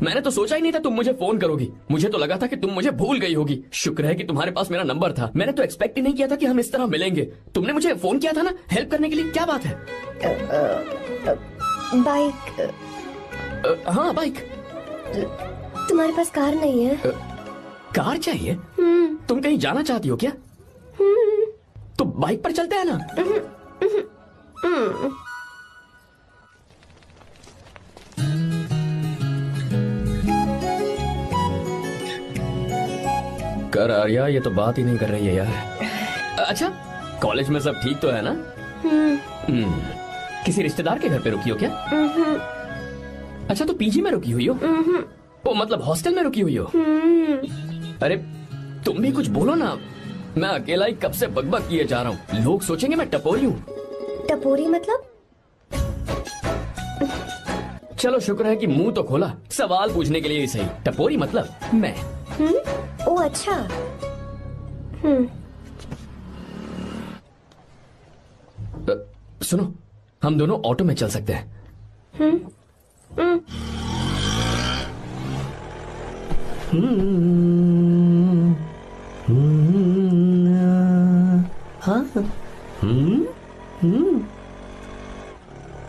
मैंने तो सोचा ही नहीं था तुम मुझे फोन करोगी। मुझे तो लगा था कि तुम मुझे भूल गई होगी। शुक्र है कि तुम्हारे पास मेरा नंबर था। मैंने तो एक्सपेक्ट ही नहीं किया था कि हम इस तरह मिलेंगे। तुमने मुझे फोन किया था ना हेल्प करने के लिए, क्या बात है? बाइक। हाँ बाइक। तुम्हारे पास कार नहीं है? कार चाहिए? तुम कहीं जाना चाहती हो क्या? तो बाइक पर चलते हैं ना। कर आर्या, ये तो बात ही नहीं कर रही है यार। अच्छा, कॉलेज में सब ठीक तो है ना? किसी रिश्तेदार के घर पे रुकी हो क्या? अच्छा, तो पीजी में रुकी हुई हो? ओ मतलब हॉस्टल में रुकी हुई हो? अरे तुम भी कुछ बोलो ना। मैं अकेला ही कब से बकबक किए जा रहा हूँ। लोग सोचेंगे मैं टपोरी हूँ। टपोरी मतलब? चलो शुक्र है कि मुंह तो खोला, सवाल पूछने के लिए ही सही। टपोरी मतलब मैं। ओ अच्छा। सुनो, हम दोनों ऑटो में चल सकते हैं।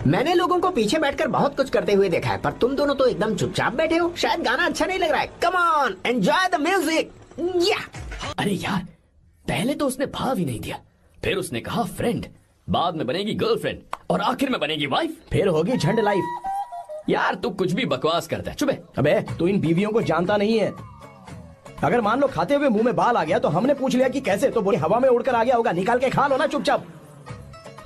मैंने लोगों को पीछे बैठकर बहुत कुछ करते हुए देखा है, पर तुम दोनों तो एकदम चुपचाप बैठे हो। शायद गाना अच्छा नहीं लग रहा है। Come on, enjoy the music. अरे यार, पहले तो उसने भाव ही नहीं दिया, फिर उसने कहा फ्रेंड, बाद में बनेगी गर्लफ्रेंड और आखिर में बनेगी वाइफ, फिर होगी झंड लाइफ। यार तू कुछ भी बकवास करता है। चुप है। अबे तू इन बीवियों को जानता नहीं है। अगर मान लो खाते हुए मुंह में बाल आ गया तो हमने पूछ लिया कि कैसे, तो बोले हवा में उड़कर आ गया होगा, निकाल के खा लो ना चुपचाप।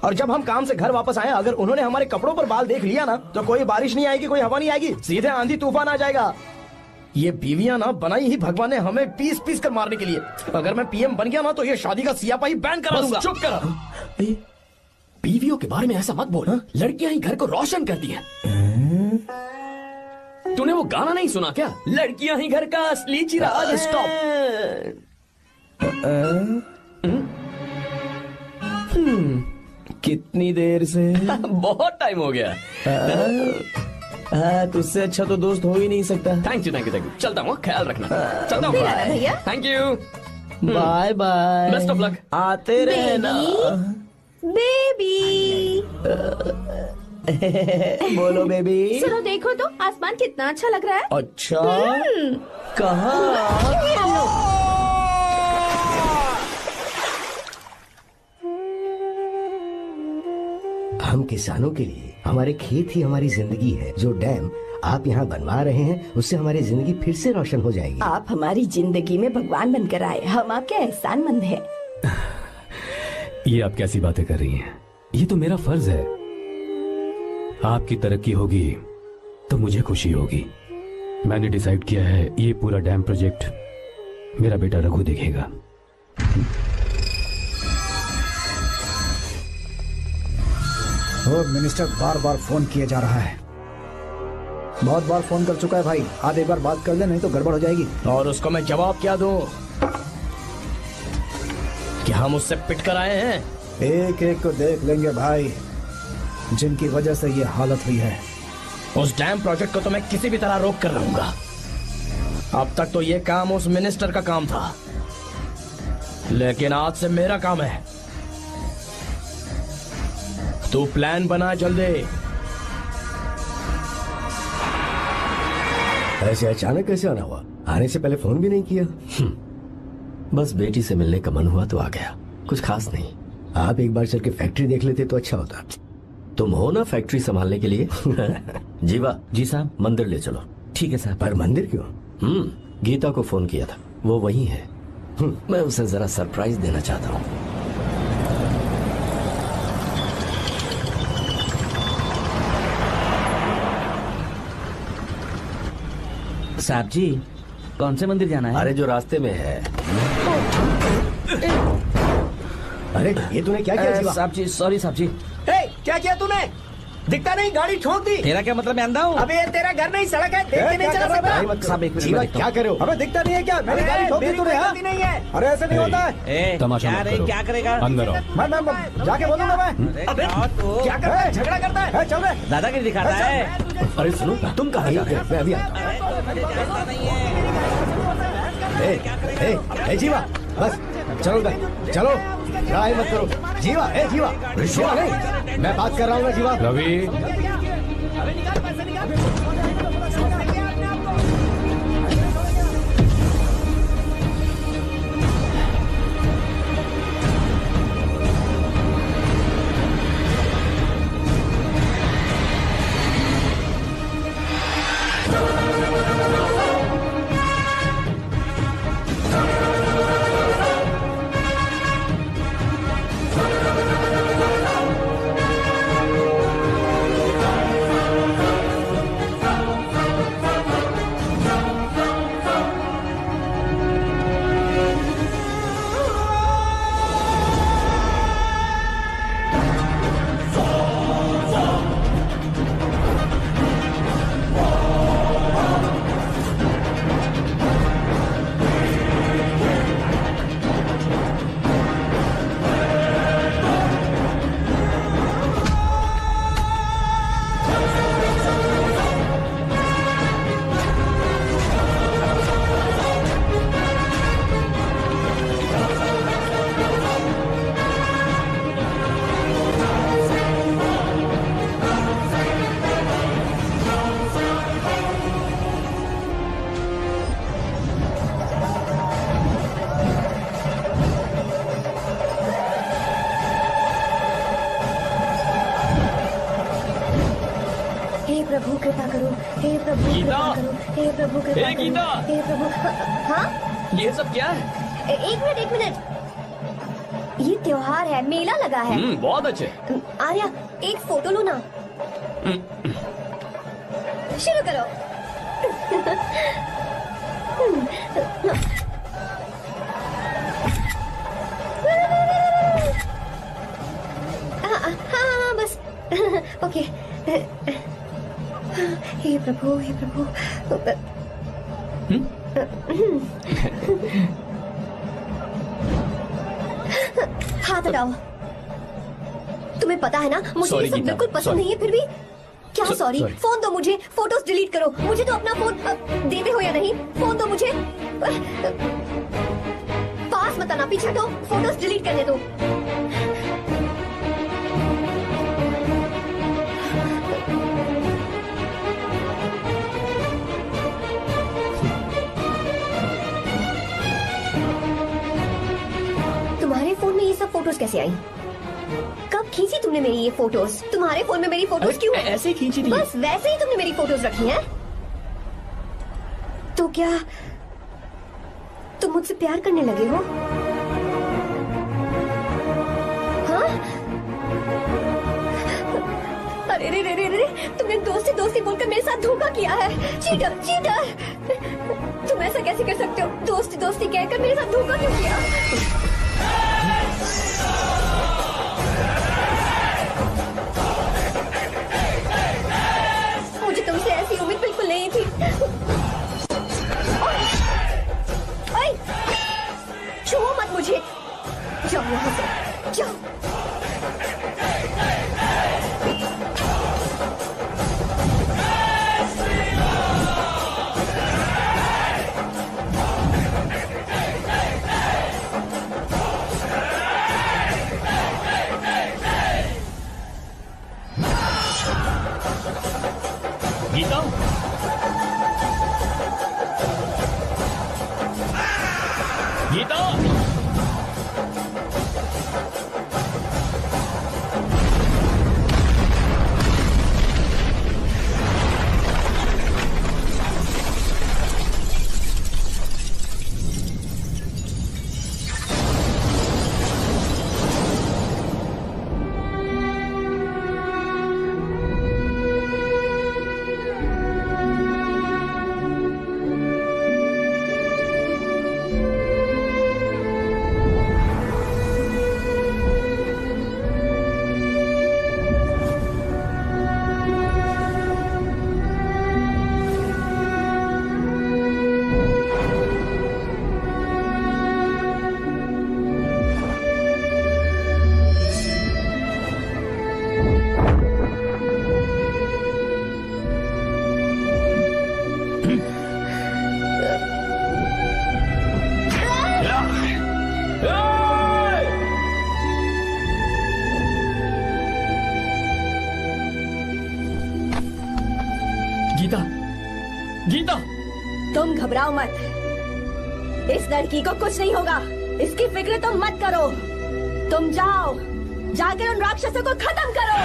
और जब हम काम से घर वापस आए, अगर उन्होंने हमारे कपड़ों पर बाल देख लिया ना, तो कोई बारिश नहीं आएगी, कोई हवा नहीं आएगी, सीधे आंधी तूफान आ जाएगा। ये बीवियां ना बनाई ही भगवान ने हमें पीस पीस कर मारने के लिए। अगर मैं पीएम बन गया ना तो ये शादी का सियापाही बैन करा दूंगा। चुप कर। बीवियों के बारे में ऐसा मत बोल। लड़कियां ही घर को रोशन करती हैं। तूने वो गाना नहीं सुना क्या? लड़कियां ही घर का असली चिराग। स्टॉप। कितनी देर से? बहुत टाइम हो गया। तुझसे अच्छा तो दोस्त हो ही नहीं सकता। Thank you thank you thank you. चलता हूँ, ख्याल रखना। चलता हूँ भैया। Thank you. Bye bye. Best of luck. आते रहना बेबी। बोलो बेबी। सुनो देखो तो आसमान कितना अच्छा लग रहा है। अच्छा कहाँ? हम किसानों के लिए हमारे खेत ही हमारी जिंदगी है। जो डैम आप यहाँ बनवा रहे हैं उससे हमारी जिंदगी फिर से रोशन हो जाएगी। आप हमारी जिंदगी में भगवान बनकर आए, हम आपके एहसानमंद हैं। ये आप कैसी बातें कर रही हैं? ये तो मेरा फर्ज है। आपकी तरक्की होगी तो मुझे खुशी होगी। मैंने डिसाइड किया है ये पूरा डैम प्रोजेक्ट मेरा बेटा रघु देखेगा। वो मिनिस्टर बार बार फोन किया जा रहा है। बहुत बार फोन कर चुका है भाई, आज एक बार बात कर ले, नहीं तो गड़बड़ हो जाएगी। और उसको मैं जवाब क्या दूं कि हम उससे पिट कर आए हैं? एक एक को देख लेंगे भाई, जिनकी वजह से ये हालत हुई है। उस डैम प्रोजेक्ट को तो मैं किसी भी तरह रोक कर रहूंगा। अब तक तो ये काम उस मिनिस्टर का काम था, लेकिन आज से मेरा काम है। तू प्लान बना जल्दी। ऐसे अचानक कैसे आना हुआ? आने से पहले फोन भी नहीं किया। बस बेटी से मिलने का मन हुआ तो आ गया, कुछ खास नहीं। आप एक बार चल के फैक्ट्री देख लेते तो अच्छा होता। तुम हो ना फैक्ट्री संभालने के लिए। जीवा जी साहब। मंदिर ले चलो। ठीक है साहब। पर मंदिर क्यों? गीता को फोन किया था, वो वही है। मैं उसे जरा सरप्राइज देना चाहता हूँ। साहब जी, कौन से मंदिर जाना है? अरे जो रास्ते में है। अरे ये तूने क्या किया जीवा? साहब जी सॉरी साहब जी। क्या किया तूने? दिखता नहीं, गाड़ी ठोक दी। तेरा क्या मतलब? मैं अंधा हूँ? अबे ये तेरा घर नहीं, सड़क है, देख के नहीं चला सकता। साहब एक जीवा मिनट। क्या करे हो? हमें दिखता नहीं है क्या? मैंने गाड़ी ठोक दी तूने? हाँ? नहीं है। अरे ऐसे नहीं होता है। तमाशा मत करो। क्या करेगा? अंदर आओ। मैं जाके बोलूंगा मैं। अबे क्या करता है? झगड़ा करता है। चल रहे दादागिरी दिखाता है। अरे सुनो, तुम कहाँ जा रहे हो? मैं अभी आता हूँ। जीवा बस चलो उधर, चलो लड़ाई मत करो। जीवा जीवा जीवा नहीं, मैं बात कर रहा हूँ ना जीवा। रवि प्रभु कृपा करो, हे प्रभु गीता! कृपा करो, हे प्रभु कृपा हे करो, गीता! हे प्रभु। हाँ ये सब क्या है? एक मिनट, ये त्योहार है, मेला लगा है। बहुत अच्छे। आर्या एक फोटो लो ना। शुरू करो। हाँ बस ओके। हे प्रभु, हे प्रभु। हाथ हटाओ। तुम्हें पता है ना मुझे Sorry, ये सब गीता, बिल्कुल पसंद sorry. नहीं है, फिर भी क्या सॉरी? sorry. फोन दो मुझे, फोटोज डिलीट करो। मुझे तो अपना फोन देते हो या नहीं? फोन दो मुझे। पास मत आना, पीछे हटो, फोटोज डिलीट करने दो। कैसे आई? कब खींची तुमने मेरी ये फोटोज? तुम्हारे फोन में मेरी फोटोज क्यों है? ऐसे ही खींची थी। बस वैसे ही तुमने मेरी फोटोज रखी हैं? तो क्या तुम मुझसे प्यार करने लगे हो? हाँ? अरे रे रे रे रे, तुमने दोस्ती दोस्ती बोलकर मेरे साथ धोखा किया है। चीटर चीटर, तुम ऐसा कैसे कर सकते हो? दोस्ती दोस्ती कहकर मेरे साथ धोखा क्यों किया? मुझे तुमसे ऐसी उम्मीद बिल्कुल नहीं थी। ओए, छुओ मत मुझे। जाओ यहाँ से, जाओ। गीता, गीता, गीता, गीता, तुम घबराओ मत। इस लड़की को कुछ नहीं होगा। इसकी फिक्र तुम मत करो। तुम जाओ, जाकर उन राक्षसों को खत्म करो।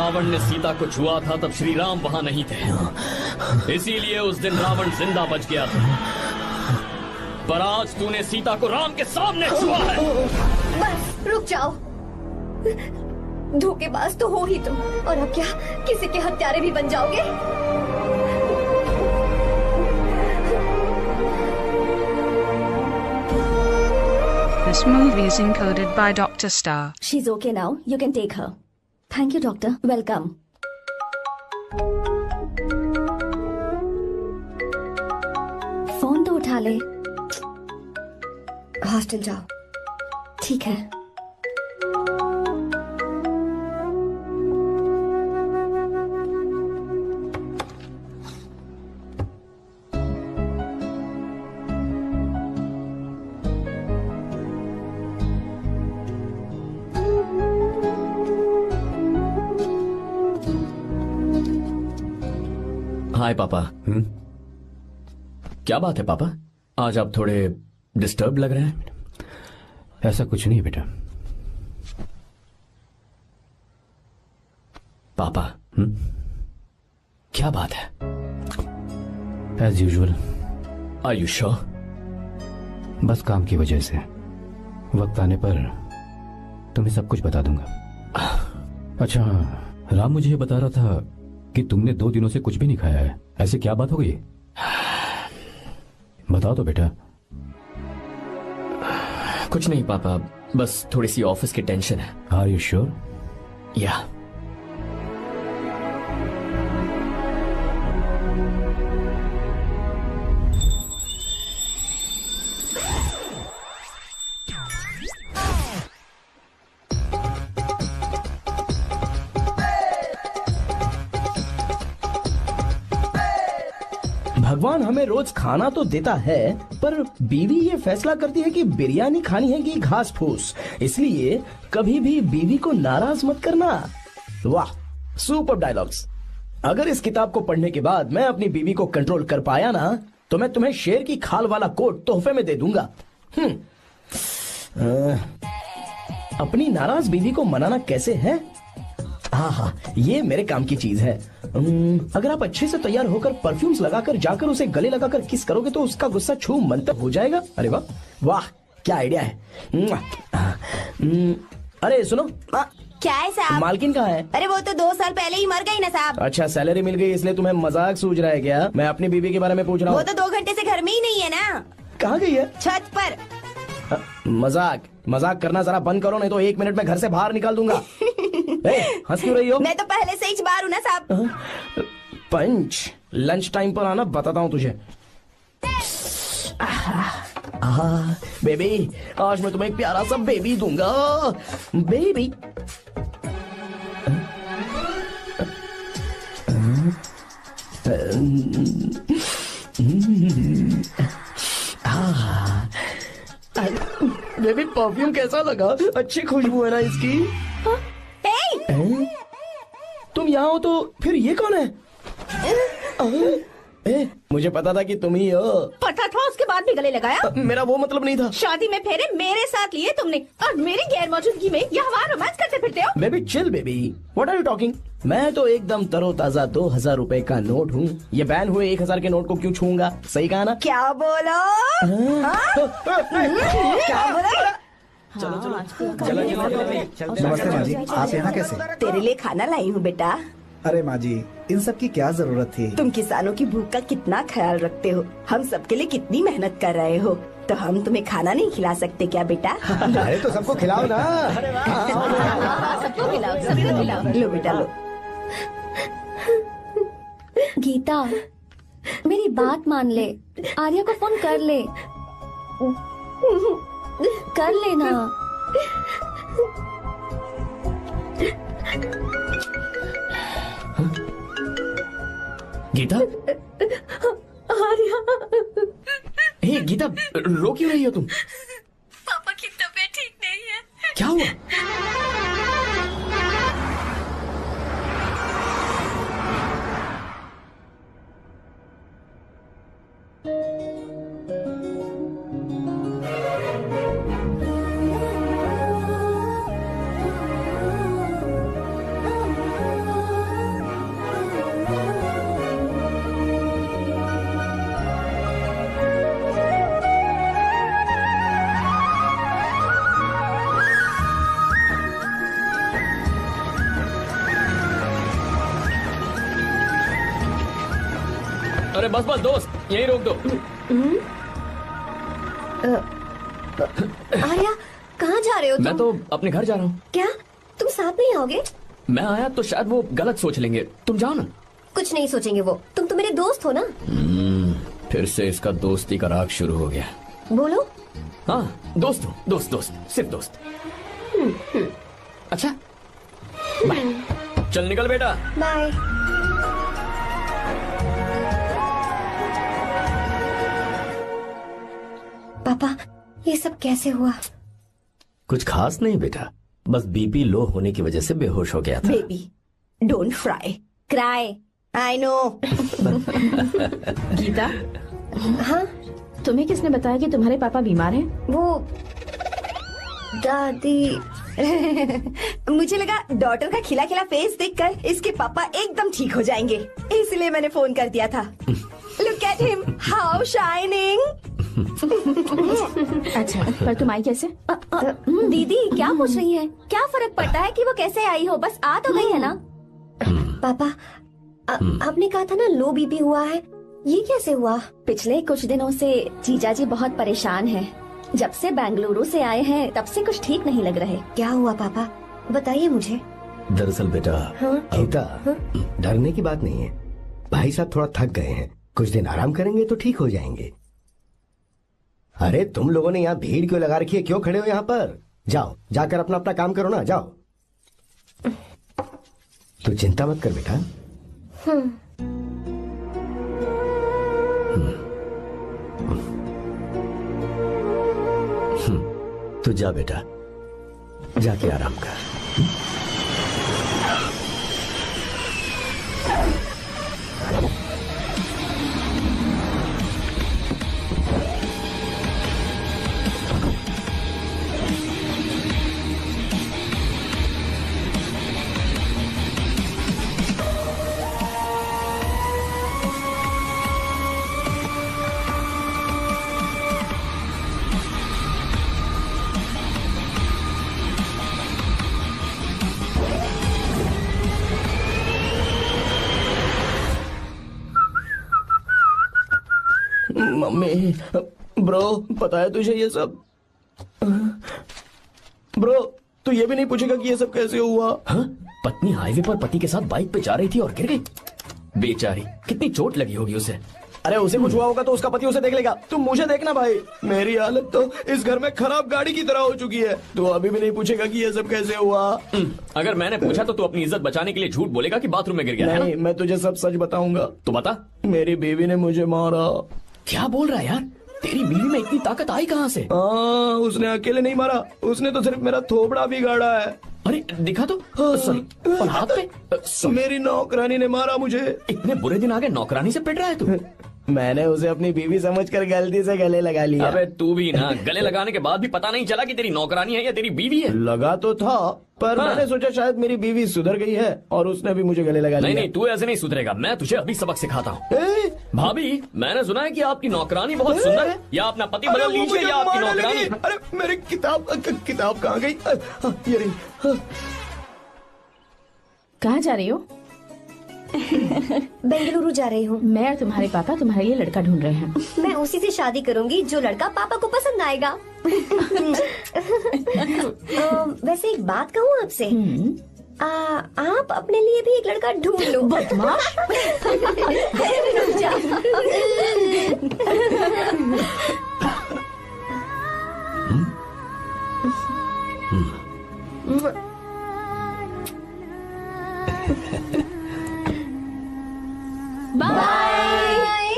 रावण ने सीता को छुआ था तब श्री राम वहां नहीं थे, इसीलिए उस दिन रावण जिंदा बच गया था। पर आज तूने सीता को राम के सामने छुआ है। बस रुक जाओ, धोखेबाज तो हो ही तुम, और अब क्या किसी के हत्यारे भी बन जाओगे? This movie is encoded by Dr. Star. She's okay now. You can take her. Thank you, doctor. Welcome. Phone तो उठा ले। हॉस्टल जाओ। ठीक है। हाय पापा। क्या बात है पापा, आज आप थोड़े डिस्टर्ब लग रहे हैं। ऐसा कुछ नहीं बेटा। पापा क्या बात है? As usual. Are you sure? बस काम की वजह से वक्त आने पर तुम्हें सब कुछ बता दूंगा। अच्छा, राम मुझे ये बता रहा था कि तुमने 2 दिनों से कुछ भी नहीं खाया है। ऐसे क्या बात हो गई? बताओ तो बेटा। कुछ नहीं पापा, बस थोड़ी सी ऑफिस की टेंशन है। Are you sure? या। भगवान हमें रोज खाना तो देता है, पर बीवी ये फैसला करती है कि बिरयानी खानी है कि घास फूस, इसलिए कभी भी बीवी को नाराज मत करना। वाह, सुपर डायलॉग्स। अगर इस किताब को पढ़ने के बाद मैं अपनी बीवी को कंट्रोल कर पाया ना, तो मैं तुम्हें शेर की खाल वाला कोट तोहफे में दे दूंगा। अपनी नाराज बीवी को मनाना कैसे है? हाँ, ये मेरे काम की चीज है। अगर आप अच्छे से तैयार होकर परफ्यूम्स लगाकर जाकर उसे गले लगाकर किस करोगे तो उसका गुस्सा छू मंतर हो जाएगा। अरे वाह वाह, क्या आइडिया है। अरे सुनो, क्या है साहब? मालकिन कहाँ है? अरे वो तो 2 साल पहले ही मर गई ना साहब। अच्छा, सैलरी मिल गई इसलिए तुम्हें मजाक सूझ रहा है क्या? मैं अपनी बीवी के बारे में पूछ रहा हूँ। वो तो 2 घंटे से घर में ही नहीं है ना। कहाँ गई है? छत पर। मजाक करना जरा बंद करो, नहीं तो 1 मिनट में घर से बाहर निकाल दूंगा। हंस क्यों रही हो? मैं तो पहले से ही बाहर हूँ ना साहब। पंच, लंच टाइम पर आना, बताता हूँ तुझे। बेबी, आज मैं तुम्हें एक प्यारा सा बेबी दूंगा। बेबी बेबी, परफ्यूम कैसा लगा? अच्छी खुशबू है ना इसकी? तुम यहाँ हो तो फिर ये कौन है? मुझे पता था कि तुम ही हो। पता था, उसके बाद भी गले लगाया? मेरा वो मतलब नहीं था। शादी में फेरे मेरे साथ लिए तुमने, और मेरी गैर मौजूदगी में यहाँ वहाँ रोमांस करते फिरते हो। Baby chill baby, what are you talking? मैं तो एकदम तरोताजा 2000 रुपए का नोट हूँ। ये बैन हुए 1000 के नोट को क्यों छूंगा? सही कहा ना? क्या बोलो? क्या बोलो? चलो नमस्ते माँ जी, आप यहाँ कैसे? तेरे लिए खाना लाई हूँ बेटा। अरे माँ जी, इन सब की क्या जरूरत थी? तुम किसानों की भूख का कितना ख्याल रखते हो, हम सबके लिए कितनी मेहनत कर रहे हो, तो हम तुम्हें खाना नहीं खिला सकते क्या बेटा? अरे तो सबको खिलाओ ना। सबको खिलाओ, सबको खिलाओ। लो बेटा लो। गीता, मेरी बात मान ले, आर्या को फोन कर ले। कर लेना। गीता? आर्या। हे गीता, रो क्यों रही हो तुम? पापा की तबीयत ठीक नहीं है। क्या हुआ? अरे बस बस दोस्त, यहीं रोक दो। आर्या, कहाँ जा रहे हो तुम? मैं तो अपने घर जा रहा हूँ। क्या तुम साथ नहीं आओगे? मैं आया तो शायद वो गलत सोच लेंगे, तुम जाओ ना। कुछ नहीं सोचेंगे वो, तुम तो मेरे दोस्त हो ना। फिर से इसका दोस्ती का राग शुरू हो गया। बोलो। हाँ दोस्त हूँ, दोस्त दोस्त, सिर्फ दोस्त। अच्छा बाय, चल निकल बेटा। बाय। पापा, ये सब कैसे हुआ? कुछ खास नहीं बेटा, बस बीपी लो होने की वजह से बेहोश हो गया था। Baby don't cry. I know. Geeta, हाँ तुम्हें किसने बताया कि तुम्हारे पापा बीमार हैं? वो दादी। मुझे लगा डॉटर का खिला खिला फेस देखकर इसके पापा एकदम ठीक हो जाएंगे, इसलिए मैंने फोन कर दिया था। Look at him, how shining. अच्छा, पर तुम आई कैसे? दीदी क्या पूछ रही है? क्या फर्क पड़ता है कि वो कैसे आई हो, बस आ तो गई है ना। पापा, आपने कहा था ना लो बीपी हुआ है, ये कैसे हुआ? पिछले कुछ दिनों से जीजा जी बहुत परेशान हैं। जब से बेंगलुरु से आए हैं तब से कुछ ठीक नहीं लग रहे। क्या हुआ पापा, बताइए मुझे। दरअसल बेटा, गीता, डरने की बात नहीं है। भाई साहब थोड़ा थक गए हैं, कुछ दिन आराम करेंगे तो ठीक हो जाएंगे। अरे तुम लोगों ने यहाँ भीड़ क्यों लगा रखी है? क्यों खड़े हो यहाँ पर? जाओ, जाकर अपना अपना काम करो ना, जाओ। तू चिंता मत कर बेटा। तू जा बेटा, जाके आराम कर। मम्मी, ब्रो, पता है तुझे ये सब? ब्रो, तू ये भी नहीं पूछेगा कि ये सब कैसे हुआ? हाँ? पत्नी हाईवे पर पति के साथ बाइक पे जा रही थी और गिर गई। बेचारी, कितनी चोट लगी होगी उसे। अरे उसे कुछ हुआ होगा तो उसका पति उसे देख लेगा, तुम मुझे देखना भाई। मेरी हालत तो इस घर में खराब गाड़ी की तरह हो चुकी है। तू अभी भी नहीं पूछेगा कि ये सब कैसे हुआ? अगर मैंने पूछा तो तू अपनी इज्जत बचाने के लिए झूठ बोलेगा कि बाथरूम में गिर गया। नहीं, मैं तुझे सब सच बताऊंगा। तो बता। मेरी बीवी ने मुझे मारा। क्या बोल रहा है यार? तेरी बीवी में इतनी ताकत आई कहाँ से? उसने अकेले नहीं मारा, उसने तो सिर्फ मेरा थोबड़ा बिगाड़ा है। अरे दिखा तो। सॉरी, और हाथ पे? मेरी नौकरानी ने मारा मुझे। इतने बुरे दिन आ गए, नौकरानी से पिट रहा है तू? मैंने उसे अपनी बीवी समझकर गलती से गले लगा लिया। अबे तू भी ना, गले लगाने के बाद भी पता नहीं चला कि तेरी नौकरानी है या तेरी बीवी है? लगा तो था, पर मैंने सोचा शायद मेरी बीवी सुधर गई है और उसने भी मुझे गले लगा लिया। नहीं, तू ऐसे नहीं सुधरेगा, मैं तुझे अभी सबक सिखाता हूँ। भाभी, मैंने सुना है कि आपकी नौकरानी बहुत सुंदर है, या अपना पति बदल लीजिए या आपकी नौकरानी। अरे मेरी किताब कहाँ गई? ये रही। कहाँ जा रही हो? बेंगलुरु जा रही हूँ। मैं और तुम्हारे पापा तुम्हारे लिए लड़का ढूंढ रहे हैं। मैं उसी से शादी करूंगी जो लड़का पापा को पसंद आएगा। वैसे एक बात कहूँ आपसे, आप अपने लिए भी एक लड़का ढूंढ लो। बदमाश। बाय।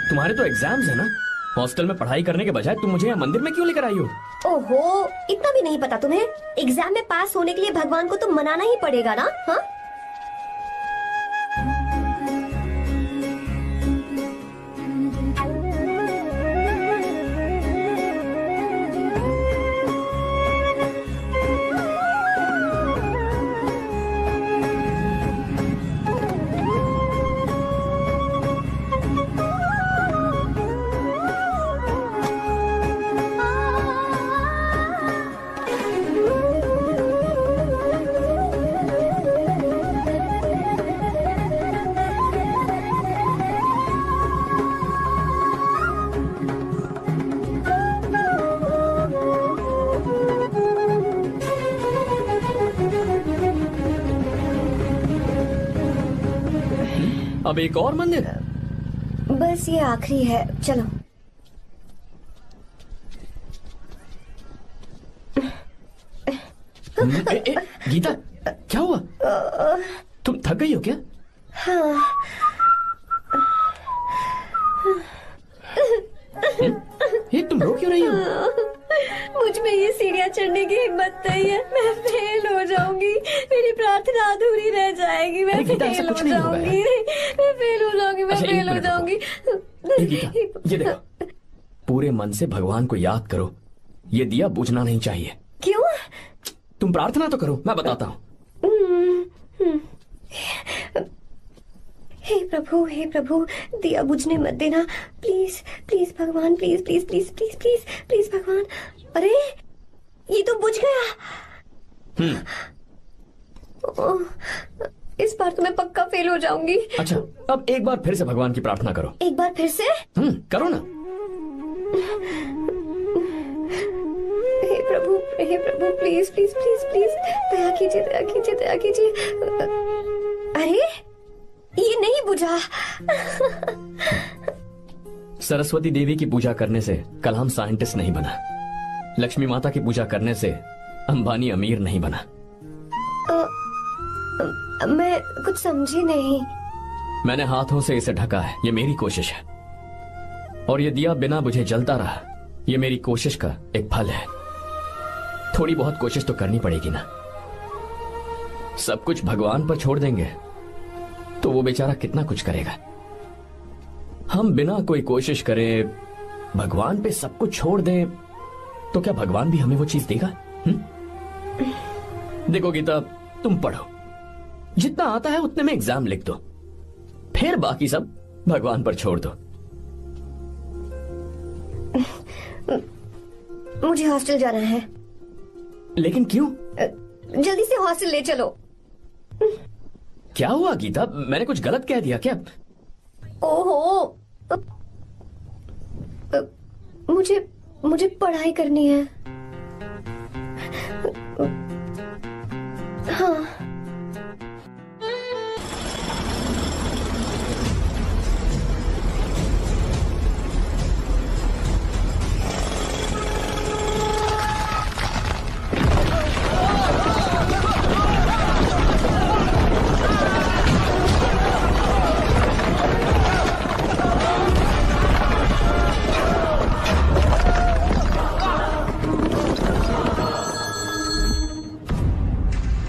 तुम्हारे तो एग्जाम्स है ना? हॉस्टल में पढ़ाई करने के बजाय तुम मुझे यहाँ मंदिर में क्यों लेकर आई हो? ओहो, इतना भी नहीं पता तुम्हें? एग्जाम में पास होने के लिए भगवान को तो मनाना ही पड़ेगा ना। हाँ, अब एक और मंदिर? बस ये आखिरी है, चलो। गीता, क्या हुआ? तुम थक गई हो क्या? हाँ। ये तुम रो क्यों रही हो? मुझ में ये सीढ़ियाँ चढ़ने की हिम्मत नहीं है। मैं फेल हो जाऊंगी, मेरी प्रार्थना अधूरी रह जाएगी। मैं फेल हो जाऊंगी, मैं फेल हो जाऊंगी, मैं फेल हो जाऊंगी। गीता, ये देखो, पूरे मन से भगवान को याद करो। ये दिया बुझना नहीं चाहिए। क्यों? तुम प्रार्थना तो करो, मैं बताता हूँ। हे प्रभु, दिया बुझने मत देना, प्लीज प्लीज भगवान, please please please please please please भगवान। अरे ये तो बुझ गया। इस बार तो मैं पक्का फेल हो जाऊंगी। अच्छा, अब एक बार फिर से भगवान की प्रार्थना करो। एक बार फिर से? करो ना। हे प्रभु, प्लीज प्लीज प्लीज प्लीज दया कीजिए, दया कीजिए, दया कीजिए। अरे ये नहीं बुझा। सरस्वती देवी की पूजा करने से कलाम साइंटिस्ट नहीं बना। लक्ष्मी माता की पूजा करने से अंबानी अमीर नहीं बना। मैं कुछ समझी नहीं। मैंने हाथों से इसे ढका है, ये मेरी कोशिश है। और ये दिया बिना बुझे जलता रहा, ये मेरी कोशिश का एक फल है। थोड़ी बहुत कोशिश तो करनी पड़ेगी ना। सब कुछ भगवान पर छोड़ देंगे तो वो बेचारा कितना कुछ करेगा। हम बिना कोई कोशिश करे भगवान पे सब कुछ छोड़ दें तो क्या भगवान भी हमें वो चीज देगा? देखो गीता, तुम पढ़ो, जितना आता है उतने में एग्जाम लिख दो, फिर बाकी सब भगवान पर छोड़ दो। मुझे हॉस्टल जाना है। लेकिन क्यों? जल्दी से हॉस्टल ले चलो। क्या हुआ गीता, मैंने कुछ गलत कह दिया क्या? ओहो, मुझे पढ़ाई करनी है। हाँ।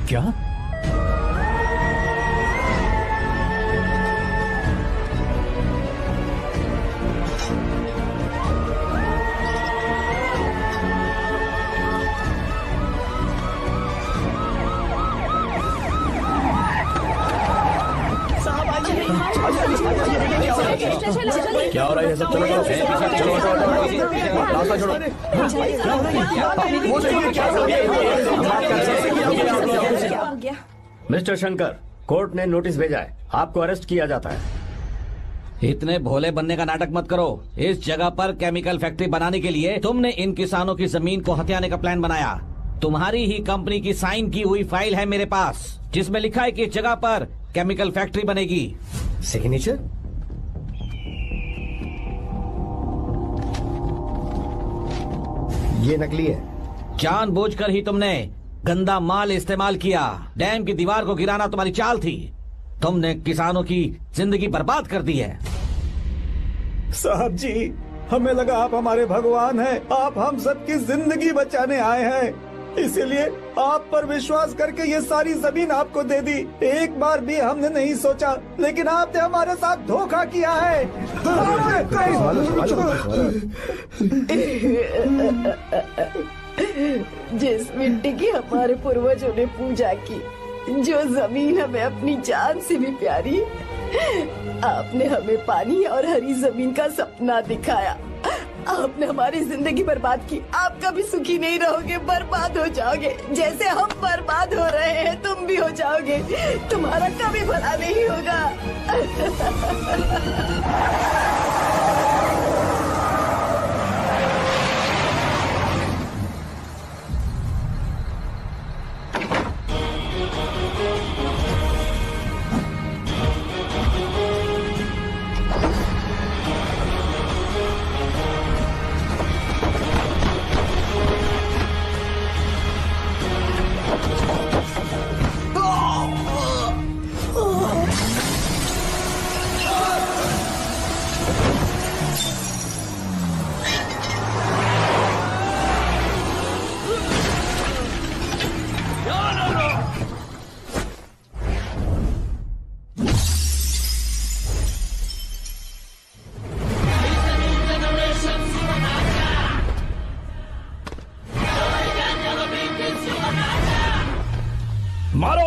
क्या? क्या हो रहा है सब? चलो रास्ता छोड़ो। मिस्टर शंकर, कोर्ट ने नोटिस भेजा है, आपको अरेस्ट किया जाता है। इतने भोले बनने का नाटक मत करो। इस जगह पर केमिकल फैक्ट्री बनाने के लिए तुमने इन किसानों की जमीन को हथियाने का प्लान बनाया। तुम्हारी ही कंपनी की साइन की हुई फाइल है मेरे पास, जिसमें लिखा है कि इस जगह पर केमिकल फैक्ट्री बनेगी। सिग्नेचर? ये नकली है। जानबूझकर ही तुमने गंदा माल इस्तेमाल किया। डैम की दीवार को गिराना तुम्हारी चाल थी। तुमने किसानों की जिंदगी बर्बाद कर दी है। साहब जी, हमें लगा आप हमारे भगवान हैं, आप हम सबकी जिंदगी बचाने आए हैं, इसीलिए आप पर विश्वास करके ये सारी जमीन आपको दे दी। एक बार भी हमने नहीं सोचा, लेकिन आपने हमारे साथ धोखा किया है। जिस मिट्टी की हमारे पूर्वजों ने पूजा की, जो जमीन हमें अपनी जान से भी प्यारी, आपने हमें पानी और हरी जमीन का सपना दिखाया। आपने हमारी जिंदगी बर्बाद की। आप कभी सुखी नहीं रहोगे, बर्बाद हो जाओगे। जैसे हम बर्बाद हो रहे हैं तुम भी हो जाओगे। तुम्हारा कभी भला नहीं होगा।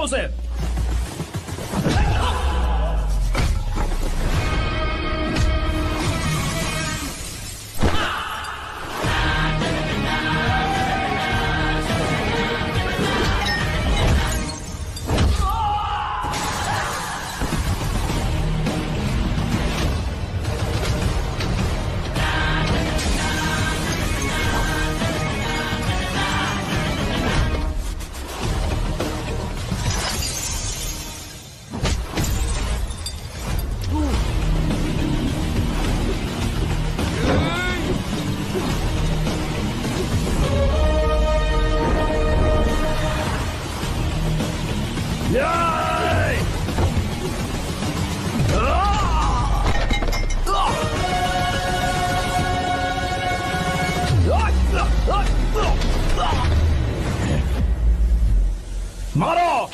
उसे। मारो।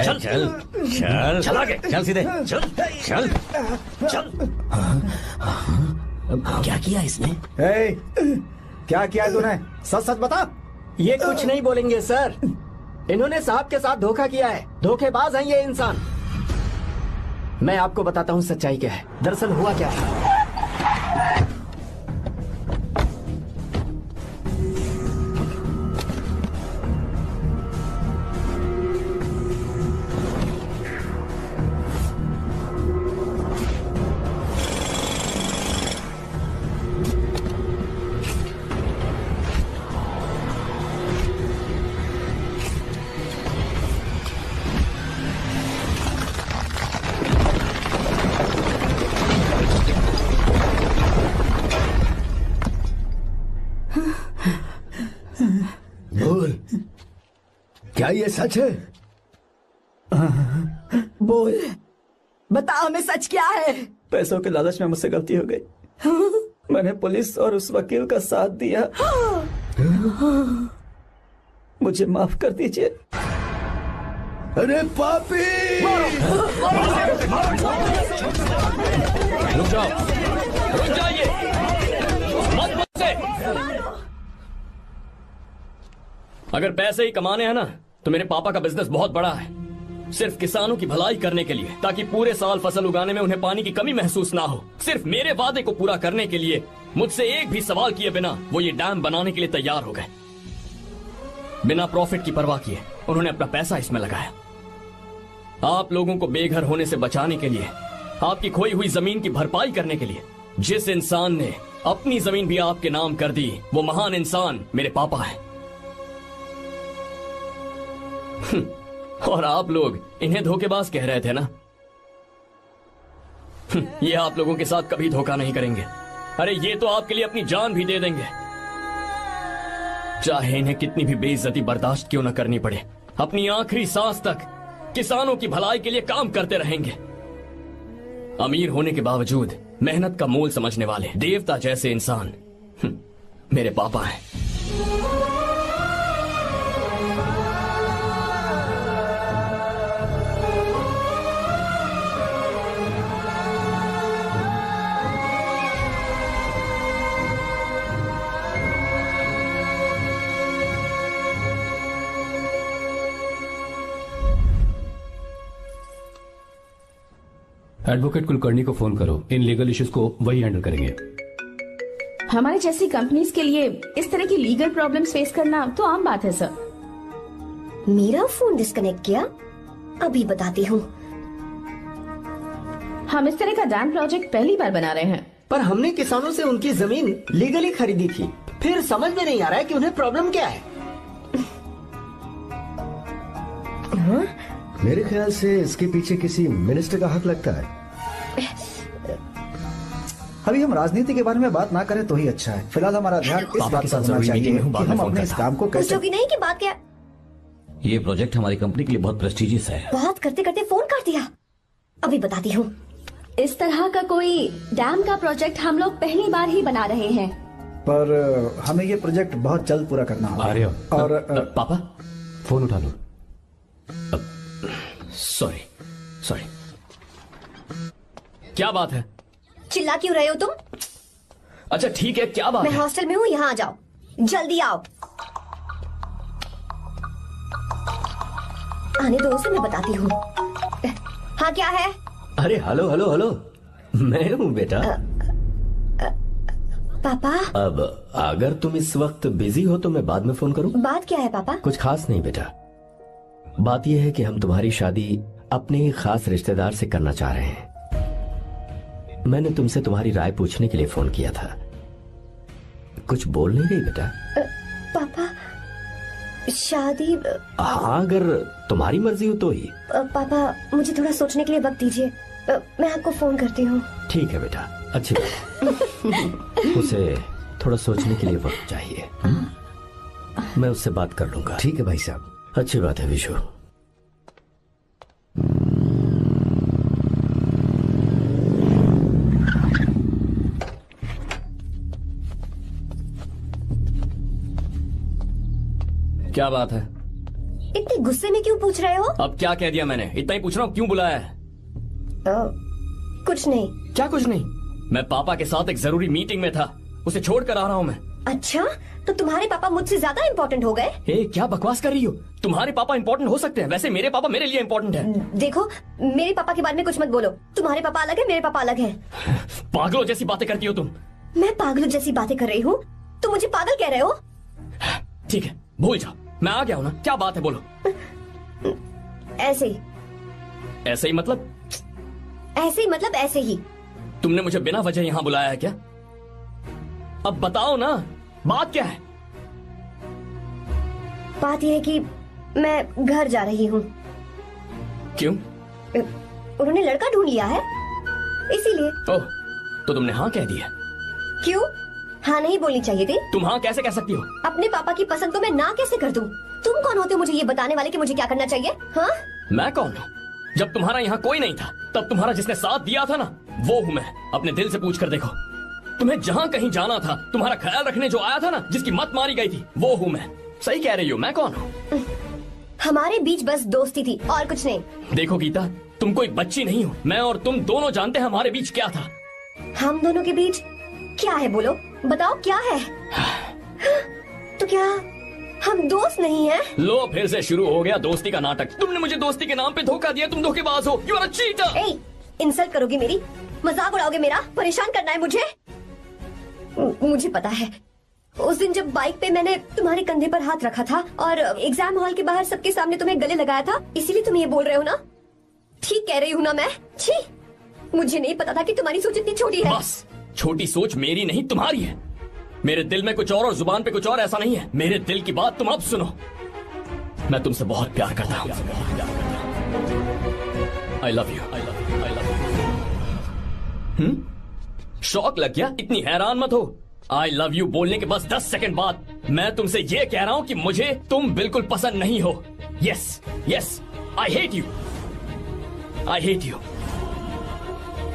चल चल चल चल आगे। चल सीधे चल चल चल। क्या किया इसने? ए, क्या किया तूने? सच सच बता। ये कुछ नहीं बोलेंगे सर। इन्होंने साहब के साथ धोखा किया है। धोखेबाज हैं ये इंसान। मैं आपको बताता हूँ सच्चाई क्या है। दरअसल हुआ क्या है, बोल, क्या ये सच है? बोल, बता हमें सच क्या है। पैसों के लालच में मुझसे गलती हो गई। मैंने पुलिस और उस वकील का साथ दिया। मुझे माफ कर दीजिए। अरे पापी! रुक जाओ, रुक जाइए, मत मुझसे। अगर पैसे ही कमाने हैं ना, तो मेरे पापा का बिजनेस बहुत बड़ा है। सिर्फ किसानों की भलाई करने के लिए, ताकि पूरे साल फसल उगाने में उन्हें पानी की कमी महसूस ना हो। सिर्फ मेरे वादे को पूरा करने के लिए मुझसे एक भी सवाल किए बिना वो ये डैम बनाने के लिए तैयार हो गए। बिना प्रॉफिट की परवाह किए उन्होंने अपना पैसा इसमें लगाया। आप लोगों को बेघर होने से बचाने के लिए, आपकी खोई हुई जमीन की भरपाई करने के लिए। जिस इंसान ने अपनी जमीन भी आपके नाम कर दी, वो महान इंसान मेरे पापा है। और आप लोग इन्हें धोखेबाज कह रहे थे ना? ये आप लोगों के साथ कभी धोखा नहीं करेंगे। अरे ये तो आपके लिए अपनी जान भी दे देंगे, चाहे इन्हें कितनी भी बेइज्जती बर्दाश्त क्यों न करनी पड़े। अपनी आखिरी सांस तक किसानों की भलाई के लिए काम करते रहेंगे। अमीर होने के बावजूद मेहनत का मोल समझने वाले देवता जैसे इंसान मेरे पापा हैं। एडवोकेट कुलकर्णी को फोन करो। इन लीगल इश्यूज को वही हैंडल करेंगे। हमारे जैसी कंपनीज के लिए इस तरह की लीगल प्रॉब्लम्स फेस करना तो आम बात है सर। मेरा फोन डिस्कनेक्ट किया? अभी बताती हूँ। हम इस तरह का डैम प्रोजेक्ट पहली बार बना रहे हैं। पर हमने किसानों से उनकी जमीन लीगली खरीदी थी, फिर समझ में नहीं आ रहा है कि उन्हें प्रॉब्लम क्या है। मेरे ख्याल से इसके पीछे किसी मिनिस्टर का हाथ लगता है। अभी हम राजनीति के बारे में बात ना करें तो ही अच्छा है। फिलहाल हमारा ध्यान इस बात पर होना चाहिए कि हम अपने इस काम को कैसे। पूछोगी नहीं कि बात क्या? ये प्रोजेक्ट हमारी कंपनी के लिए बहुत प्रेस्टिजियस है। बात करते करते फोन कर दिया। अभी बताती हूँ। इस तरह का कोई डैम का प्रोजेक्ट हम लोग पहली बार ही बना रहे हैं। पर हमें ये प्रोजेक्ट बहुत जल्द पूरा करना होगा। आर्य, और पापा फोन उठा लो। सॉरी सॉरी, क्या बात है? चिल्ला क्यों रहे हो तुम? अच्छा ठीक है, क्या बात मैं है? हॉस्टल में हूँ, यहाँ आ जाओ, जल्दी आओ। आने दो उसे, मैं बताती हूँ। हाँ क्या है? अरे हेलो हेलो हेलो, मैं हूँ बेटा। पापा। अब अगर तुम इस वक्त बिजी हो तो मैं बाद में फोन करूँ? बात क्या है पापा? कुछ खास नहीं बेटा, बात यह है कि हम तुम्हारी शादी अपने ही खास रिश्तेदार से करना चाह रहे हैं। मैंने तुमसे तुम्हारी राय पूछने के लिए फोन किया था। कुछ बोल नहीं रही बेटा? पापा शादी। हाँ, अगर तुम्हारी मर्जी हो तो ही। पापा मुझे थोड़ा सोचने के लिए वक्त दीजिए, मैं आपको फोन करती हूँ। ठीक है बेटा, अच्छी बात। उसे थोड़ा सोचने के लिए वक्त चाहिए। मैं उससे बात कर लूंगा। ठीक है भाई साहब। अच्छी बात है विशु। क्या बात है? इतने गुस्से में क्यों पूछ रहे हो? अब क्या कह दिया मैंने? इतना ही पूछ रहा हूँ, क्यों बुलाया है? कुछ नहीं। क्या कुछ नहीं? मैं पापा के साथ एक जरूरी मीटिंग में था, उसे छोड़ कर आ रहा हूँ मैं। अच्छा, तो तुम्हारे पापा मुझसे ज्यादा इम्पोर्टेंट हो गए? क्या बकवास कर रही हो? तुम्हारे पापा इम्पोर्टेंट हो सकते हैं, वैसे मेरे पापा मेरे लिए इम्पोर्टेंट है। देखो, मेरे पापा के बारे में कुछ मत बोलो। तुम्हारे पापा अलग है, मेरे पापा अलग है। पागलों जैसी बातें करती हो तुम। मैं पागलों जैसी बातें कर रही हूँ? तुम मुझे पागल कह रहे हो? ठीक है, भूल जाओ, मैं आ गया हूँ ना। क्या बात है, बोलो। ऐसे ही। ऐसे ही मतलब? ऐसे ही मतलब ऐसे ही। तुमने मुझे बिना वजह यहाँ बुलाया है क्या? अब बताओ ना, बात क्या है? बात यह है कि मैं घर जा रही हूँ। क्यों? उन्होंने लड़का ढूंढ लिया है, इसीलिए। ओह, तो तुमने हाँ कह दिया? क्यों? हाँ नहीं बोलनी चाहिए थी? तुम हाँ कैसे कह सकती हो? अपने पापा की पसंद को मैं ना कैसे कर दूं? तुम कौन होते हो मुझे ये बताने वाले कि मुझे क्या करना चाहिए? हाँ? मैं कौन हूँ? जब तुम्हारा यहाँ कोई नहीं था, तब तुम्हारा जिसने साथ दिया था ना, वो हूँ मैं। अपने दिल से पूछ कर देखो। तुम्हें जहाँ कहीं जाना था, तुम्हारा ख्याल रखने जो आया था ना, जिसकी मत मारी गई थी, वो हूँ मैं। सही कह रही हो, मैं कौन हूँ? हमारे बीच बस दोस्ती थी और कुछ नहीं। देखो गीता, तुम कोई बच्ची नहीं हो। मैं और तुम दोनों जानते हैं हमारे बीच क्या था। हम दोनों के बीच क्या है? बोलो, बताओ क्या है? तो क्या हम दोस्त नहीं हैं? लो, फिर से शुरू हो गया दोस्ती का नाटक। तुमने मुझे दोस्ती के नाम पे धोखा दिया। तुम धोखेबाज हो। You are a cheater. ए, इंसल्ट करोगे मेरी? मजाक उड़ाओगे मेरा? परेशान करना है मुझे? मुझे पता है, उस दिन जब बाइक पे मैंने तुम्हारे कंधे पर हाथ रखा था और एग्जाम हॉल के बाहर सबके सामने तुम्हें गले लगाया था, इसीलिए तुम ये बोल रहे हो ना? ठीक कह रही हूँ ना मैं? छी, मुझे नहीं पता था कि तुम्हारी सोच इतनी छोटी है। बस, छोटी सोच मेरी नहीं तुम्हारी है। मेरे दिल में कुछ और जुबान पे कुछ और, ऐसा नहीं है। मेरे दिल की बात तुम अब सुनो। मैं तुमसे बहुत प्यार करता हूँ। I love you. शौक लग गया? इतनी हैरान मत हो। आई लव यू बोलने के बस 10 सेकंड बाद मैं तुमसे ये कह रहा हूँ कि मुझे तुम बिल्कुल पसंद नहीं हो। Yes yes, I hate you. I hate you.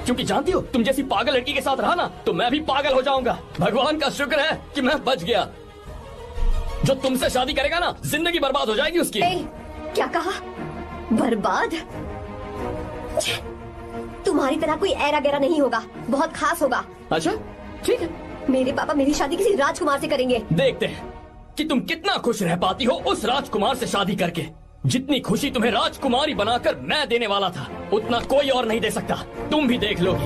क्योंकि जानती हो, तुम जैसी पागल लड़की के साथ रहा ना, तो मैं भी पागल हो जाऊंगा। भगवान का शुक्र है कि मैं बच गया। जो तुमसे शादी करेगा ना, जिंदगी बर्बाद हो जाएगी उसकी। क्या कहा? बर्बाद? तुम्हारी तरह कोई ऐरा गैरा नहीं होगा, बहुत खास होगा। अच्छा ठीक है, मेरे पापा मेरी शादी किसी राजकुमार से करेंगे। देखते हैं कि तुम कितना खुश रह पाती हो उस राजकुमार से शादी करके। जितनी खुशी तुम्हें राजकुमारी बनाकर मैं देने वाला था, उतना कोई और नहीं दे सकता। तुम भी देख लोगी।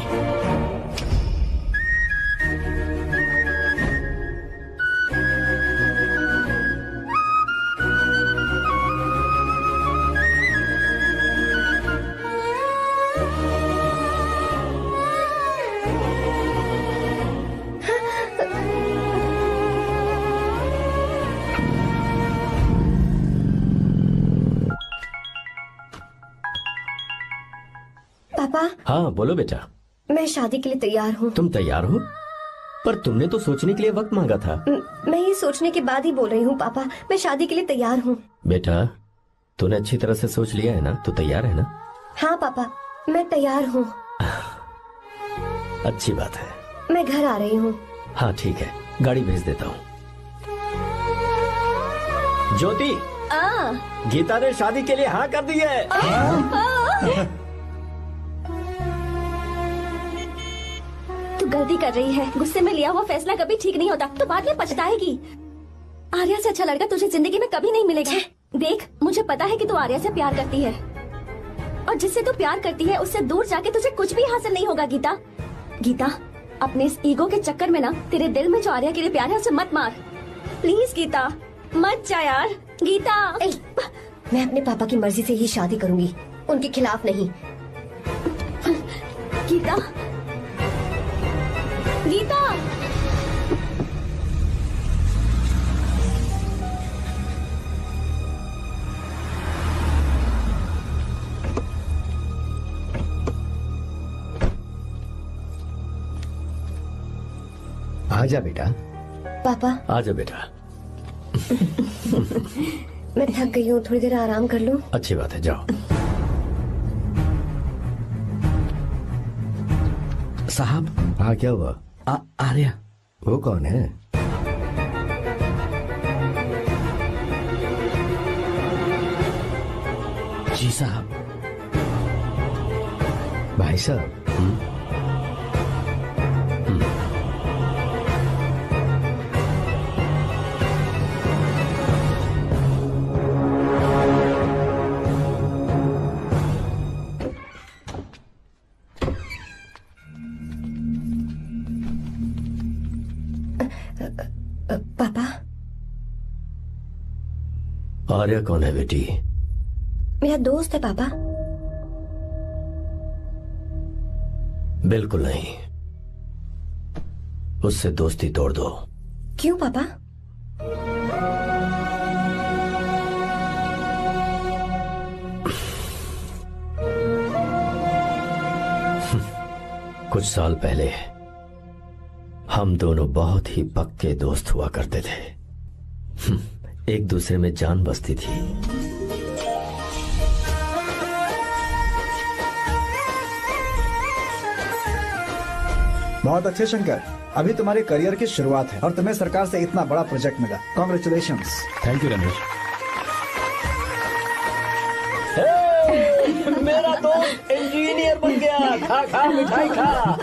पापा। हाँ बोलो बेटा। मैं शादी के लिए तैयार हूँ। तुम तैयार हो? पर तुमने तो सोचने के लिए वक्त मांगा था। मैं ये सोचने के बाद ही बोल रही हूँ पापा, मैं शादी के लिए तैयार हूँ। बेटा तूने अच्छी तरह से सोच लिया है ना? तू तैयार है ना? हाँ पापा, मैं तैयार हूँ। अच्छी बात है। मैं घर आ रही हूँ। हाँ ठीक है, गाड़ी भेज देता हूँ। ज्योति, गीता ने शादी के लिए हाँ कर दी है। तू गलती कर रही है। गुस्से में लिया हुआ फैसला कभी ठीक नहीं होता, तो बाद में पछताएगी। आर्या से अच्छा लड़का तुझे जिंदगी में कभी नहीं मिलेगा। देख, मुझे पता है कि तू आर्या से प्यार करती है, और जिससे तू प्यार करती है उससे दूर जाके तुझे कुछ भी हासिल नहीं होगा। गीता, गीता, अपने इस ईगो के चक्कर में ना तेरे दिल में जो आर्या के लिए प्यार है उसे मत मार। प्लीज गीता, मत जा यार। गीता, मैं अपने पापा की मर्जी से ही शादी करूंगी, उनके खिलाफ नहीं। गीता, गीता। आजा बेटा। पापा। आजा बेटा। मैं थक गई हूँ, थोड़ी देर आराम कर लूँ। अच्छी बात है, जाओ। साहब। हाँ क्या हुआ? आर्या। वो कौन है? जी साहब। भाई साहब। पापा। आर्या कौन है बेटी? मेरा दोस्त है पापा। बिल्कुल नहीं, उससे दोस्ती तोड़ दो। क्यों पापा? कुछ साल पहले हम दोनों बहुत ही पक्के दोस्त हुआ करते थे। एक दूसरे में जान बसती थी। बहुत अच्छे शंकर, अभी तुम्हारे करियर की शुरुआत है और तुम्हें सरकार से इतना बड़ा प्रोजेक्ट मिला। कॉन्ग्रेचुलेशंस। Thank you Ramesh. मेरा दोस्त इंजीनियर बन गया। खा खा मिठाई खा।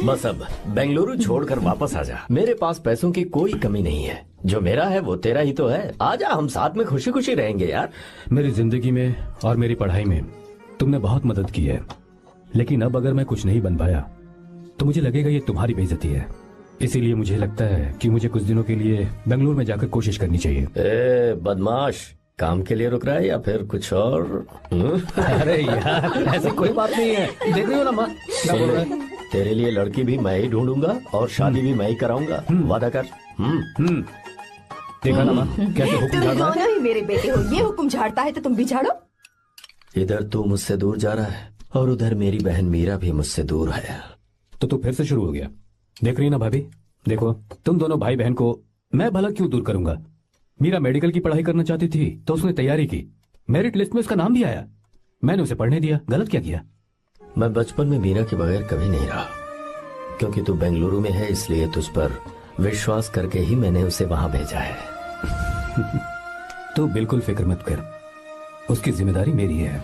बस अब बेंगलुरु छोड़कर वापस आ जा। मेरे पास पैसों की कोई कमी नहीं है। जो मेरा है वो तेरा ही तो है। आजा, हम साथ में खुशी खुशी रहेंगे यार। मेरी जिंदगी में और मेरी पढ़ाई में तुमने बहुत मदद की है, लेकिन अब अगर मैं कुछ नहीं बन पाया तो मुझे लगेगा ये तुम्हारी बेइज्जती है। इसीलिए मुझे लगता है कि मुझे कुछ दिनों के लिए बेंगलुरु में जाकर कोशिश करनी चाहिए। ए बदमाश, काम के लिए रुक रहा है या फिर कुछ और? अरे यार, ऐसी कोई बात नहीं है। देख रही हो ना माँ, क्या बोल रहा है? तेरे लिए लड़की भी मैं ही ढूंढूंगा और शादी भी मैं ही कराऊंगा। वादा कर। देखा ना माँ, कैसे हुक्म तुम झाड़ रहा है? दोनों ही मेरे बेटे हो। ये हुक्म झाड़ता है तो तुम भी झाड़ो। इधर तू मुझसे दूर जा रहा है और उधर मेरी बहन मीरा भी मुझसे दूर है। तो तू फिर से शुरू हो गया। देख रही ना भाभी, देखो तुम दोनों भाई बहन को मैं भला क्यों दूर करूंगा। मीरा मेडिकल की पढ़ाई करना चाहती थी तो उसने तैयारी की, मेरिट लिस्ट में उसका नाम भी आया, मैंने उसे पढ़ने दिया। गलत क्या किया? मैं बचपन में मीरा के बगैर कभी नहीं रहा। क्योंकि तू बेंगलुरु में है इसलिए तुझ पर विश्वास करके ही मैंने उसे वहां भेजा है। तू बिल्कुल फिक्र मत कर, उसकी जिम्मेदारी मेरी है।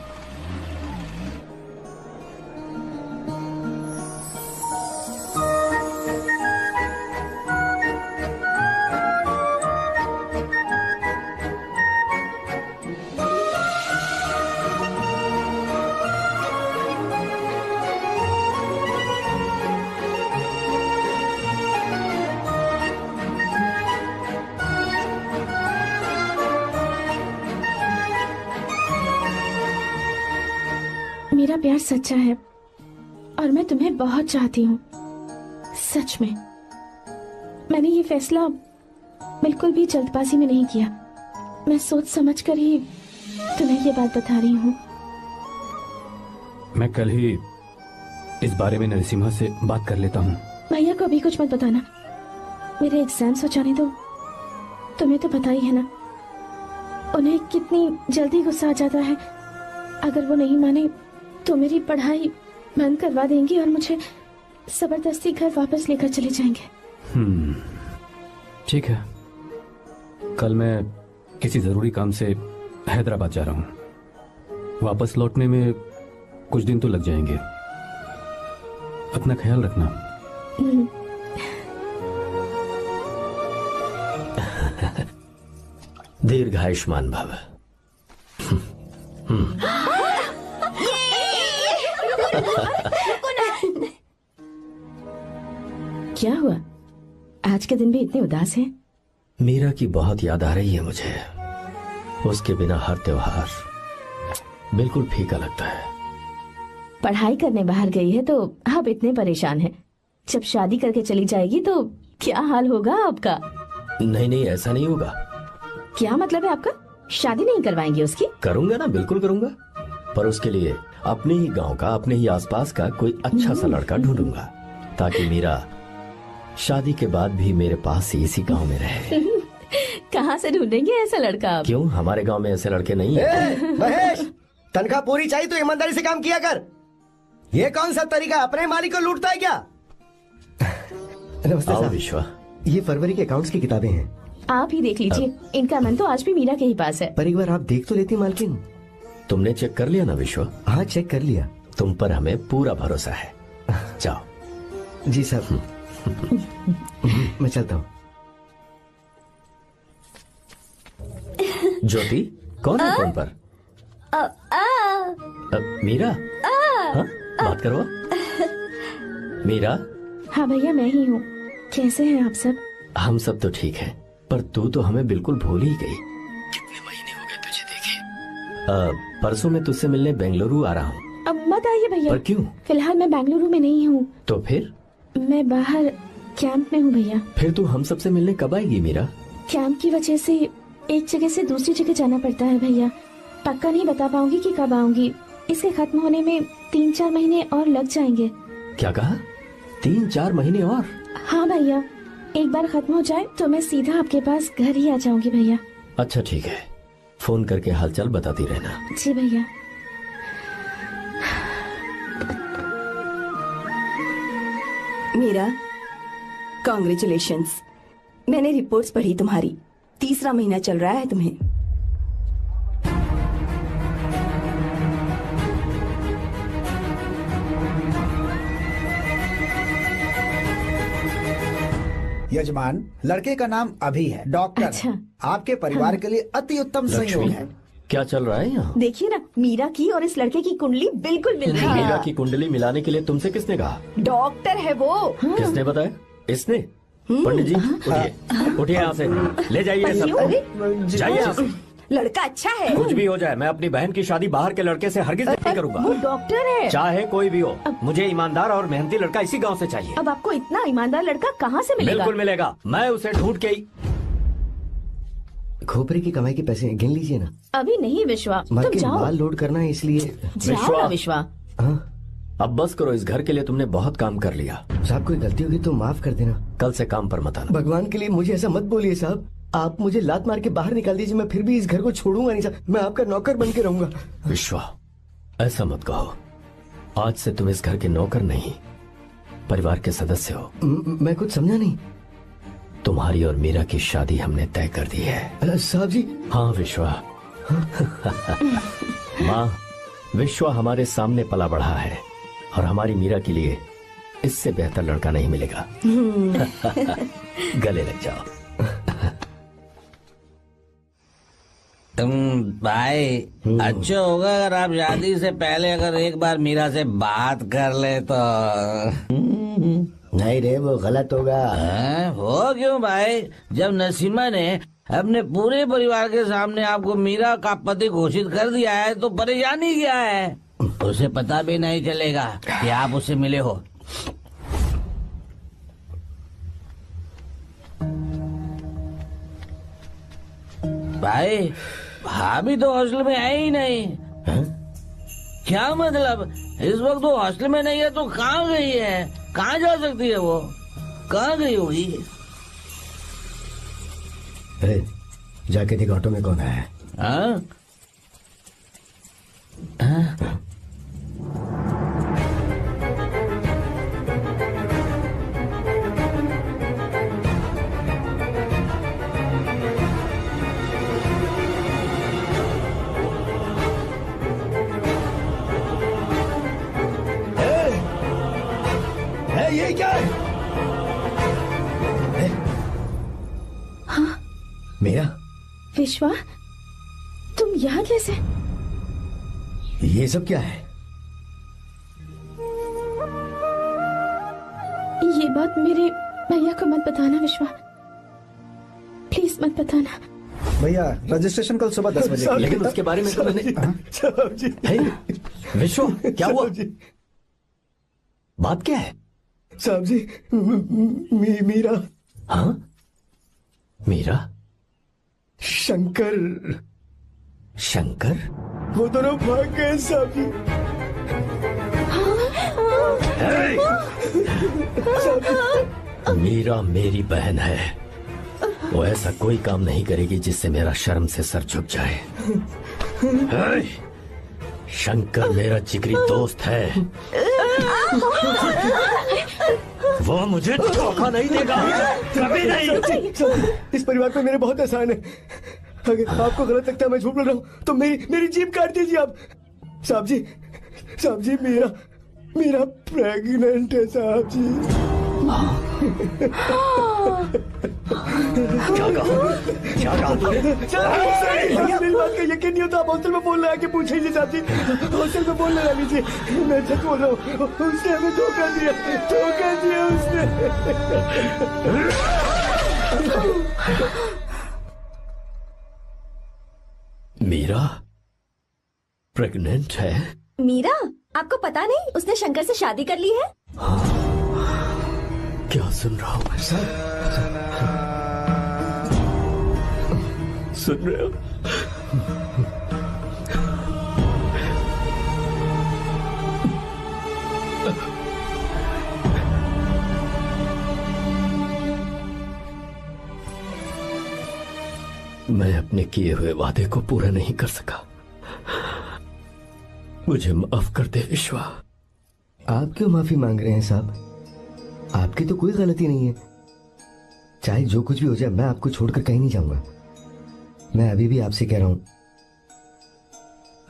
मेरा प्यार सच्चा है और मैं तुम्हें बहुत चाहती हूँ, सच में। मैंने ये फैसला बिल्कुल भी जल्दबाजी में नहीं किया। मैं सोच समझ कर ही तुम्हें ये बात बता रही हूँ। मैं कल ही इस बारे में नरसिम्हा से बात कर लेता हूँ। भैया को अभी कुछ मत बताना, मेरे एग्जाम्स हो जाने दो। तुम्हें तो पता ही है ना उन्हें कितनी जल्दी गुस्सा आ जाता है। अगर वो नहीं माने तो मेरी पढ़ाई बंद करवा देंगे और मुझे जबरदस्ती घर वापस लेकर चले जाएंगे। ठीक है, कल मैं किसी जरूरी काम से हैदराबाद जा रहा हूँ। वापस लौटने में कुछ दिन तो लग जाएंगे। अपना ख्याल रखना। दीर्घायुष्मान भव। क्या हुआ, आज के दिन भी इतने उदास हैं? मीरा की बहुत याद आ रही है मुझे। उसके बिना हर त्योहार बिल्कुल फीका लगता है। पढ़ाई करने बाहर गई है तो आप इतने परेशान हैं। जब शादी करके चली जाएगी तो क्या हाल होगा आपका? नहीं नहीं, ऐसा नहीं होगा। क्या मतलब है आपका? शादी नहीं करवाएंगे उसकी? करूंगा ना, बिल्कुल करूंगा, पर उसके लिए अपने ही गांव का, अपने ही आसपास का कोई अच्छा सा लड़का ढूंढूंगा ताकि मीरा शादी के बाद भी मेरे पास ही इसी गांव में रहे। कहाँ से ढूंढेंगे ऐसा लड़का आप? क्यों, हमारे गांव में ऐसे लड़के नहीं है? महेश, तनख्वाह पूरी चाहिए तो ईमानदारी से काम किया कर। ये कौन सा तरीका, अपने मालिक को लूटता है क्या? नमस्ते आओ साहब। विश्वा। ये फरवरी के अकाउंट्स की किताबें हैं। आप ही देख लीजिए, इनका मन तो आज भी मीरा के ही पास है। पर एक बार आप देख तो लेती मालकिन। तुमने चेक कर लिया ना विश्वा? हाँ, चेक कर लिया। तुम पर हमें पूरा भरोसा है। जाओ। जी साहब। मैं चलता हूँ। ज्योति, कौन है फोन पर? मीरा? हाँ? बात करो। मीरा? हाँ भैया, मैं ही हूँ। कैसे हैं आप सब? हम सब तो ठीक हैं, पर तू तो हमें बिल्कुल भूल ही गई। कितने महीने हो गए तुझे देखे। परसों मैं तुझसे मिलने बेंगलुरु आ रहा हूँ। अब मत आइए भैया। पर क्यों? फिलहाल मैं बेंगलुरु में नहीं हूँ। तो फिर? मैं बाहर कैंप में हूँ भैया। फिर तू हम सबसे मिलने कब आएगी मीरा? कैंप की वजह से एक जगह से दूसरी जगह जाना पड़ता है भैया। पक्का नहीं बता पाऊंगी कि कब आऊंगी। इसके खत्म होने में 3-4 महीने और लग जाएंगे। क्या कहा? 3-4 महीने और? हाँ भैया, एक बार खत्म हो जाए तो मैं सीधा आपके पास घर ही आ जाऊंगी भैया। अच्छा ठीक है, फोन करके हालचाल बताती रहना। जी भैया। मीरा, कॉन्ग्रेचुलेशंस। मैंने रिपोर्ट्स पढ़ी तुम्हारी। 3रा महीना चल रहा है तुम्हें। यजमान, लड़के का नाम अभी है, डॉक्टर। अच्छा। आपके परिवार के लिए अति उत्तम संयोग है। क्या चल रहा है यहाँ? देखिए ना, मीरा की और इस लड़के की कुंडली बिल्कुल मिल रही है। मीरा की कुंडली मिलाने के लिए तुमसे किसने कहा? डॉक्टर है वो। किसने बताया? इसने? पंडित जी, उठिए उठिए यहाँ से, ले जाइए सबको। जाइए यहाँ से। लड़का अच्छा है। कुछ भी हो जाए, मैं अपनी बहन की शादी बाहर के लड़के से हरगिज नहीं करूंगा। वो डॉक्टर है। चाहे कोई भी हो, मुझे ईमानदार और मेहनती लड़का इसी गांव से चाहिए। अब आपको इतना ईमानदार लड़का कहाँ से मिलेगा? बिल्कुल मिलेगा, मैं उसे ढूंढ के ही। खोपरे की कमाई के पैसे गिन लीजिए ना। अभी नहीं विश्वा, तुम मालकिन, जाओ। माल लोड करना है इसलिए। जाओ ना विश्वा। हाँ? अब बस करो, इस घर के लिए तुमने बहुत काम कर लिया। साहब, कोई गलती होगी तो माफ कर देना। कल से काम पर मत आना। भगवान के लिए मुझे ऐसा मत बोलिए साहब। आप मुझे लात मार के बाहर निकाल दीजिए, मैं फिर भी इस घर को छोड़ूंगा नहीं साहब। मैं आपका नौकर बन के रहूंगा। विश्वा, ऐसा मत कहो। आज से तुम इस घर के नौकर नहीं, परिवार के सदस्य हो। मैं कुछ समझा नहीं। तुम्हारी और मीरा की शादी हमने तय कर दी है। साहब जी। हाँ विश्वा। माँ, विश्वा हमारे सामने पला बढ़ा है और हमारी मीरा के लिए इससे बेहतर लड़का नहीं मिलेगा। गले लग जाओ। तुम भाई, अच्छा होगा अगर आप शादी से पहले अगर एक बार मीरा से बात कर ले तो। नहीं रे, वो गलत होगा। हो क्यों भाई? जब नसीमा ने अपने पूरे परिवार के सामने आपको मीरा का पति घोषित कर दिया है तो परेशानी क्या है? उसे पता भी नहीं चलेगा कि आप उससे मिले हो। भाई, भाभी तो हॉस्टल में है ही नहीं। क्या मतलब? इस वक्त वो हॉस्टल में नहीं है तो कहाँ गई है? कहाँ जा सकती है वो? कहाँ गई होगी? अरे जाके देख ऑटो में कौन आया है। हाँ? हाँ? ये क्या है? हाँ मेरा विश्वा, तुम यहाँ कैसे? ये सब क्या है? ये बात मेरे भैया को मत बताना विश्वा, प्लीज मत बताना। भैया रजिस्ट्रेशन कल सुबह 10 बजे। लेकिन उसके बारे में तो मैंने। हे, विश्व क्या हुआ? बात क्या है? साहब जी मीरा। हाँ मीरा? शंकर। शंकर? वो दोनों भाग गए साहब जी। मीरा मेरी बहन है, वो ऐसा कोई काम नहीं करेगी जिससे मेरा शर्म से सर झुक जाए। शंकर मेरा जिगरी दोस्त है, वो मुझे धोखा नहीं देगा, कभी नहीं। इस परिवार पे मेरे बहुत एहसान है। अगर आपको गलत लगता है मैं झूठ बोल रहा हूँ तो मेरी जीभ काट दीजिए आप। साहब जी मेरा प्रेग्नेंट है साहब जी। क्या कहा तूने? मेरी बात का यकीन नहीं होता, आप हॉस्टल में फोन लगा के पूछ लीजिए साहब जी। हॉस्टल में फोन लगा लीजिए, मैं सच बोल रहा हूँ। उसने हमें धोखा दिया उसने। मीरा प्रेग्नेंट है? मीरा, आपको पता नहीं उसने शंकर से शादी कर ली है? क्या सुन रहा हूँ मैं? सुन रहे हो? मैं अपने किए हुए वादे को पूरा नहीं कर सका, मुझे माफ कर दे विश्वा। आप क्यों माफी मांग रहे हैं साहब? आपकी तो कोई गलती नहीं है। चाहे जो कुछ भी हो जाए मैं आपको छोड़कर कहीं नहीं जाऊंगा। मैं अभी भी आपसे कह रहा हूं,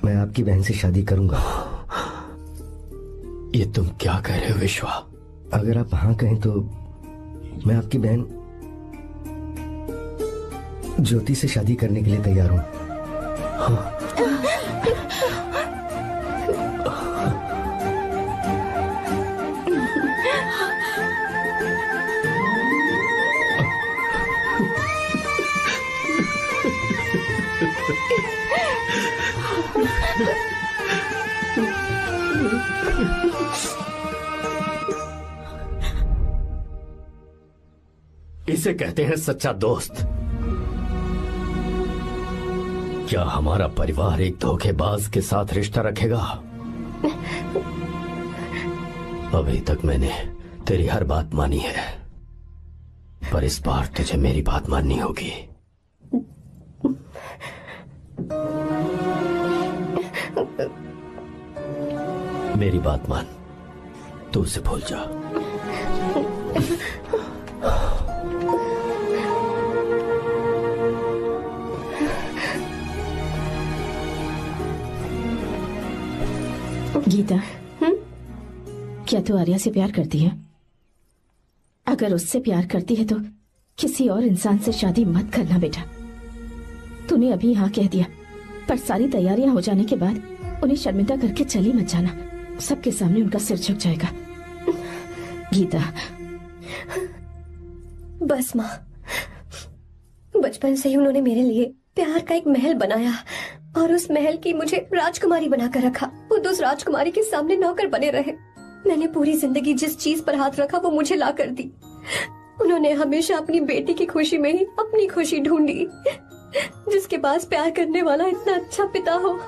मैं आपकी बहन से शादी करूंगा। ये तुम क्या कह रहे हो विश्वा? अगर आप हाँ कहें तो मैं आपकी बहन ज्योति से शादी करने के लिए तैयार हूं। हाँ। इसे कहते हैं सच्चा दोस्त। क्या हमारा परिवार एक धोखेबाज के साथ रिश्ता रखेगा? अभी तक मैंने तेरी हर बात मानी है, पर इस बार तुझे मेरी बात माननी होगी। मेरी बात मान, तू उसे भूल जा। गीता, क्या तू आर्या से प्यार करती है? अगर उससे प्यार करती है तो किसी और इंसान से शादी मत करना बेटा। तूने अभी हाँ कह दिया, पर सारी तैयारियां हो जाने के बाद उन्हें शर्मिंदा करके चली मत जाना, सबके सामने उनका सिर झुक जाएगा। गीता। बस माँ, बचपन से ही उन्होंने मेरे लिए प्यार का एक महल बनाया और उस महल की मुझे राजकुमारी बनाकर रखा। वो उस राजकुमारी के सामने नौकर बने रहे। मैंने पूरी जिंदगी जिस चीज पर हाथ रखा वो मुझे ला कर दी। उन्होंने हमेशा अपनी बेटी की खुशी में ही अपनी खुशी ढूंढी। जिसके पास प्यार करने वाला इतना अच्छा पिता हो,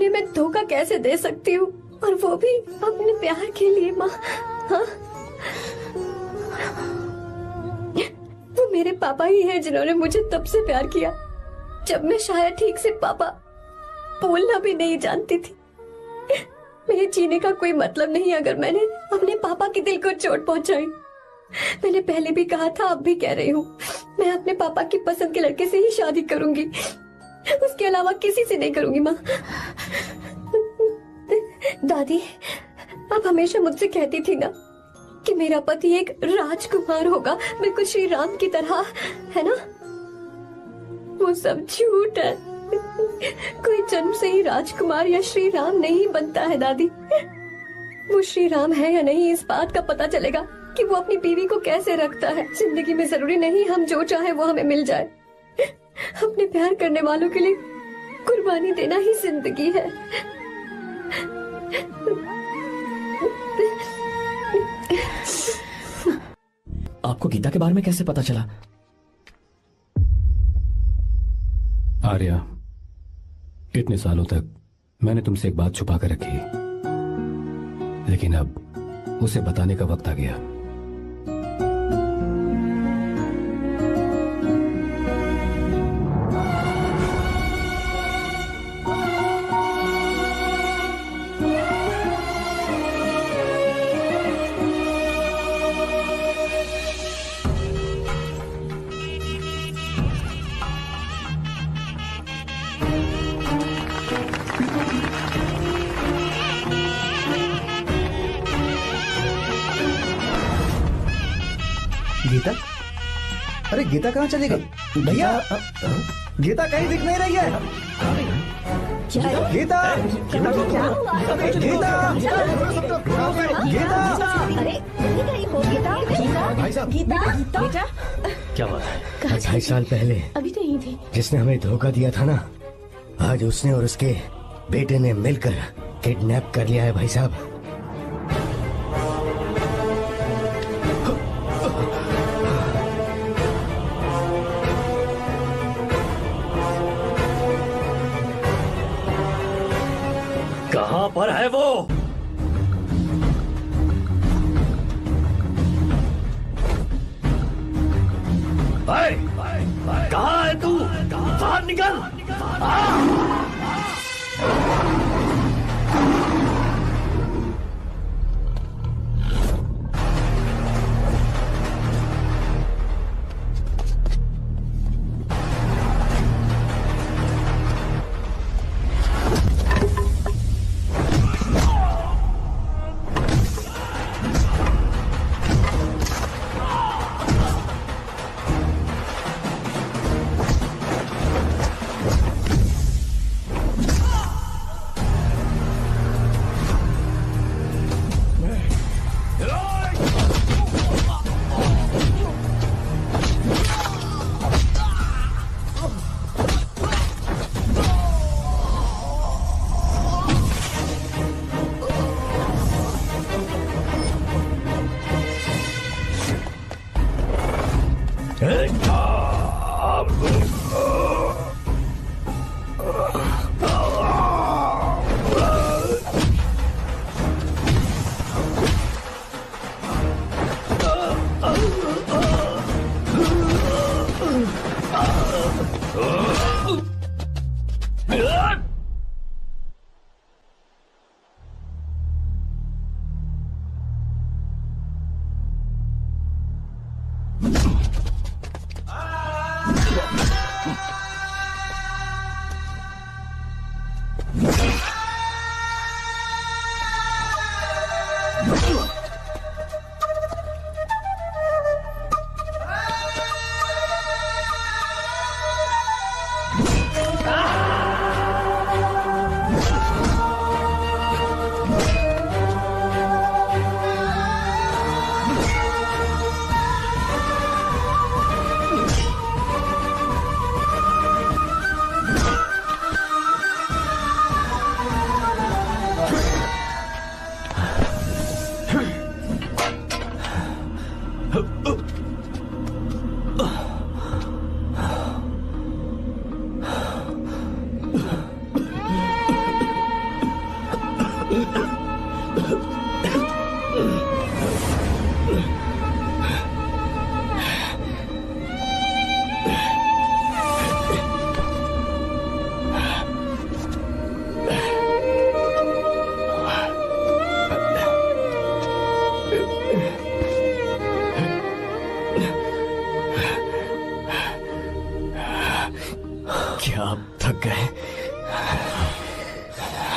उन्हें मैं धोखा कैसे दे सकती हूँ, और वो भी अपने प्यार के लिए माँ। हाँ, वो मेरे पापा ही हैं जिन्होंने मुझे तब से प्यार किया जब मैं शायद ठीक से पापा बोलना भी नहीं जानती थी। मेरे जीने का कोई मतलब नहीं अगर मैंने अपने पापा के दिल को चोट पहुंचाई। मैंने पहले भी कहा था, अब भी कह रही हूँ, मैं अपने पापा की पसंद के लड़के से ही शादी करूंगी, उसके अलावा किसी से नहीं करूंगी माँ। दादी आप हमेशा मुझसे कहती थी ना कि मेरा पति एक राजकुमार होगा, बिल्कुल श्री राम की तरह, है ना? वो सब झूठ है। कोई जन्म से ही राजकुमार या श्री राम नहीं बनता है दादी। वो श्री राम है या नहीं, इस बात का पता चलेगा कि वो अपनी बीवी को कैसे रखता है। जिंदगी में जरूरी नहीं हम जो चाहे वो हमें मिल जाए। अपने प्यार करने वालों के लिए कुर्बानी देना ही जिंदगी है। आपको गीता के बारे में कैसे पता चला? आर्या, इतने सालों तक मैंने तुमसे एक बात छुपा कर रखी, लेकिन अब उसे बताने का वक्त आ गया। गीता? अरे गीता कहाँ चली गई? भैया, गीता कहीं दिख नहीं रही है। गीता, गीता, भाई साहब, बेटा क्या बात है? 2.5 साल पहले अभी तो यही थे। जिसने हमें धोखा दिया था ना, आज उसने और उसके बेटे ने मिलकर किडनैप कर लिया है भाई साहब। कहां पर है वो? कहां है तू? बाहर निकल!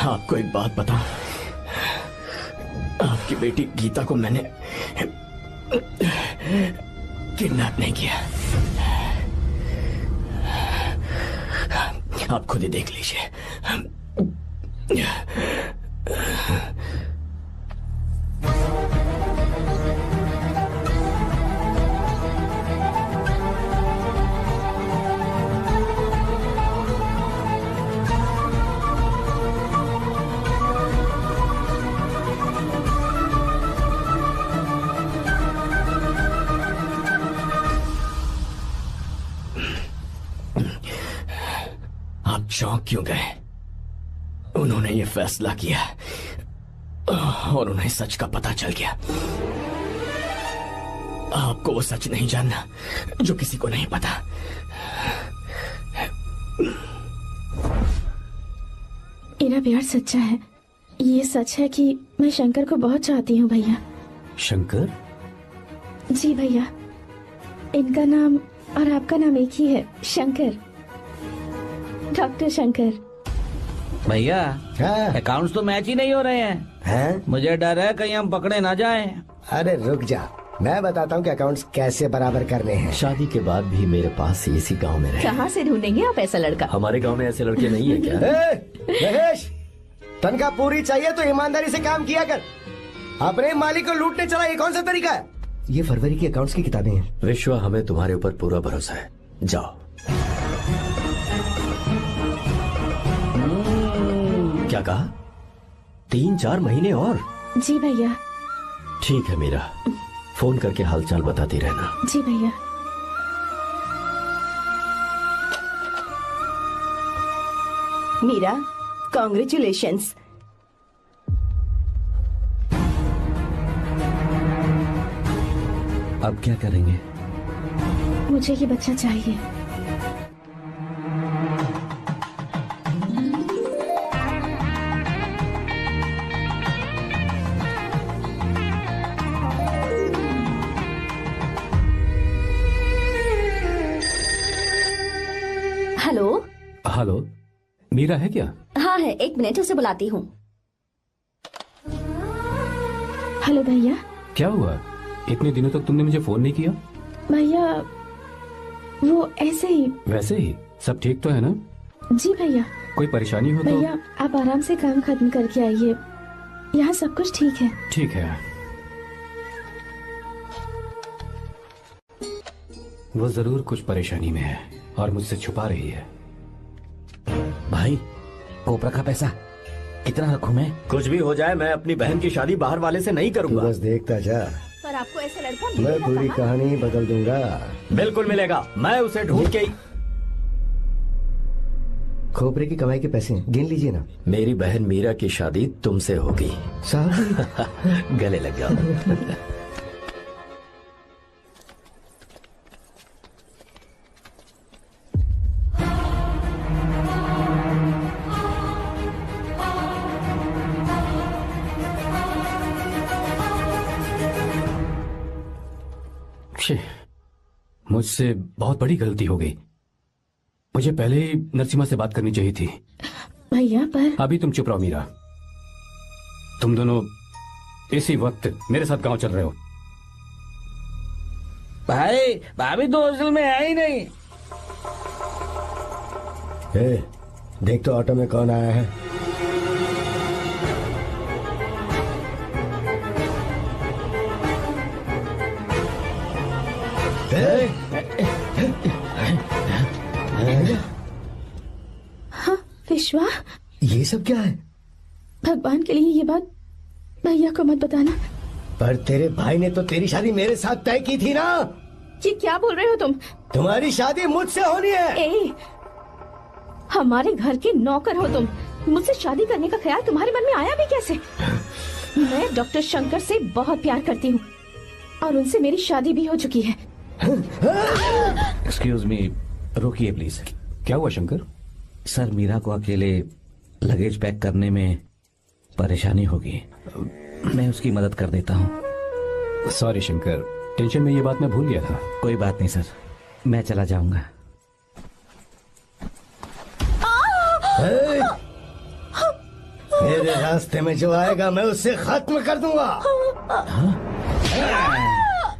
आपको एक बात बताऊं, आपकी बेटी गीता को मैंने किडनैप नहीं किया। आप खुद ही देख लीजिए। आप चौंक क्यों गए? उन्होंने ये फैसला किया और उन्हें सच का पता चल गया। आपको वो सच नहीं जानना जो किसी को नहीं पता। मेरा प्यार सच्चा है। ये सच है कि मैं शंकर को बहुत चाहती हूँ भैया। शंकर? जी भैया, इनका नाम और आपका नाम एक ही है, शंकर, डॉक्टर शंकर। भैया अकाउंट्स तो मैच ही नहीं हो रहे हैं। मुझे डर है कहीं हम पकड़े ना जाएं। अरे रुक जा, मैं बताता हूँ कि अकाउंट्स कैसे बराबर करने हैं। शादी के बाद भी मेरे पास इसी गांव में रहे। कहाँ से ढूंढेंगे आप ऐसा लड़का? हमारे गांव में ऐसे लड़के नहीं है क्या? महेश, तनख्वाह पूरी चाहिए तो ईमानदारी से काम किया कर। अपने मालिक को लूटने चला, ये कौन सा तरीका है? ये फरवरी की अकाउंट्स की किताबें हैं। विश्वा, हमें तुम्हारे ऊपर पूरा भरोसा है। जाओ। क्या कहा? 3-4 महीने और? जी भैया। ठीक है मीरा, फोन करके हालचाल बताती रहना। जी भैया। मीरा, कॉन्ग्रेचुलेशंस। अब क्या करेंगे? मुझे ये बच्चा चाहिए। हेलो। हेलो, मीरा है क्या? हाँ है, 1 मिनट, उसे बुलाती हूँ। हेलो भैया। क्या हुआ? इतने दिनों तक तुमने मुझे फोन नहीं किया? भैया वो ऐसे ही। वैसे ही? सब ठीक तो है ना? जी भैया। कोई परेशानी हो तो? भैया आप आराम से काम खत्म करके आइए, यहाँ सब कुछ ठीक है। ठीक है। वो जरूर कुछ परेशानी में है और मुझसे छुपा रही है। भाई, कोपरा का पैसा कितना रखूं मैं? कुछ भी हो जाए, मैं अपनी बहन की शादी बाहर वाले से नहीं करूंगा। बस देखता जा, पर आपको ऐसा लड़का मैं मिलेगा पूरी कहाँ? कहानी बदल दूंगा। बिल्कुल मिलेगा, मैं उसे ढूंढ के। खोपरे की कमाई के पैसे हैं, गिन लीजिए ना। मेरी बहन मीरा की शादी तुमसे होगी। साहब गले लग जाओ। मुझसे बहुत बड़ी गलती हो गई। मुझे पहले ही नरसिम्हा से बात करनी चाहिए थी। भैया पर अभी तुम चुप रहो मीरा। तुम दोनों इसी वक्त मेरे साथ गांव चल रहे हो। भाई, भाभी तो हॉस्टल में है ही नहीं। देख तो ऑटो में कौन आया है। हाँ विश्वा, ये सब क्या है? भगवान के लिए ये बात भैया को मत बताना। पर तेरे भाई ने तो तेरी शादी मेरे साथ तय की थी ना। ये क्या बोल रहे हो तुम? तुम्हारी शादी मुझसे होनी है। हमारे घर के नौकर हो तुम, मुझसे शादी करने का ख्याल तुम्हारे मन में आया भी कैसे? मैं डॉक्टर शंकर से बहुत प्यार करती हूँ और उनसे मेरी शादी भी हो चुकी है। एक्सक्यूज मी, रोकिए प्लीज। क्या हुआ शंकर? सर, मीरा को अकेले लगेज पैक करने में परेशानी होगी, मैं उसकी मदद कर देता हूँ। सॉरी शंकर, टेंशन में ये बात मैं भूल गया था। कोई बात नहीं सर, मैं चला जाऊंगा। मेरे रास्ते में जो आएगा मैं उसे खत्म कर दूंगा।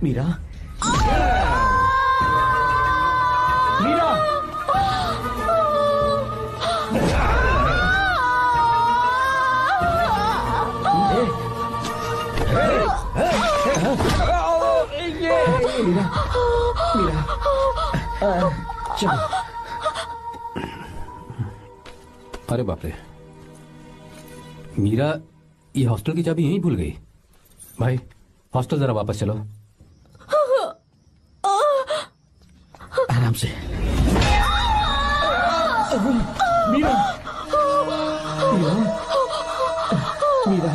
मीरा, मीरा, मीरा, चलो। अरे बाप रे, मीरा ये हॉस्टल की चाबी यहीं भूल गई। भाई हॉस्टल जरा वापस चलो। आराम से। मीरा, मीरा, मीरा,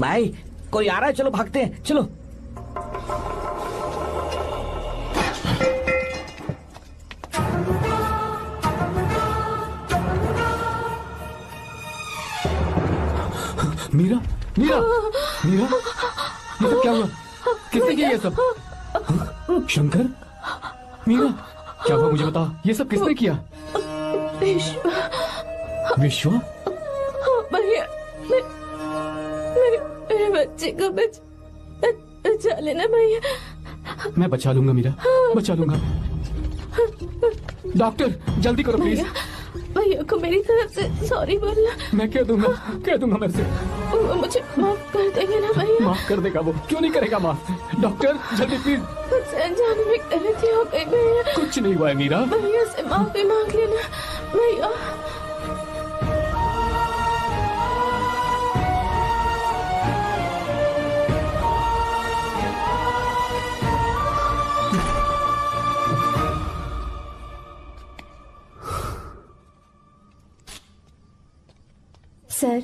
भाई कोई आ रहा है, चलो भागते हैं, चलो। मीरा, मीरा, मीरा, ये सब क्या हुआ? किसने किया ये सब? शंकर, मीरा, क्या हुआ मुझे बताओ, ये सब किसने किया? विश्वा? भैया, मेरे बच्चे को बचा लेना भैया। मैं बचा लूंगा मीरा, बचा लूंगा। डॉक्टर जल्दी करो प्लीज। भैया को मेरी तरफ से सॉरी बोलना। मैं कह दूंगा मेरे से। वो मुझे माफ कर देंगे ना भैया? माफ कर देगा वो, क्यों नहीं करेगा माफ? डॉक्टर जल्दी प्लीज। मुझसे अनजाने में गलती हो गई भैया। कुछ नहीं हुआ है मीरा। भैया से माफी मांग लेना भैया। सर,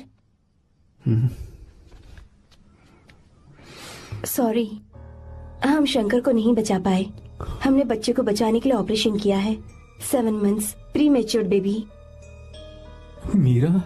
सॉरी, हम शंकर को नहीं बचा पाए। हमने बच्चे को बचाने के लिए ऑपरेशन किया है। 7 months pre matured baby. Meera,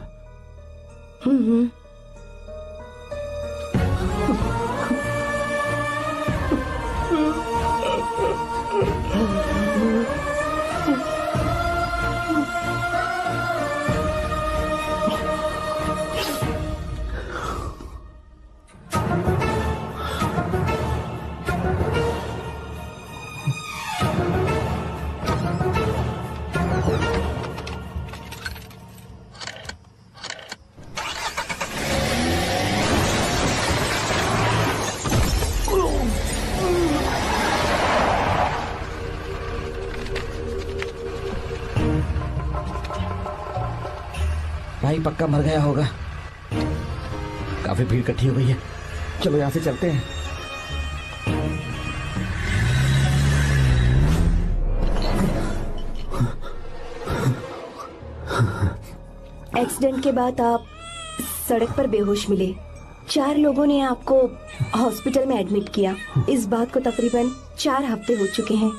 भाई पक्का मर गया होगा। काफी भीड़ इकट्ठी हो गई है, चलो यहाँ से चलते हैं। एक्सीडेंट के बाद आप सड़क पर बेहोश मिले। 4 लोगों ने आपको हॉस्पिटल में एडमिट किया। इस बात को तकरीबन 4 हफ्ते हो चुके हैं।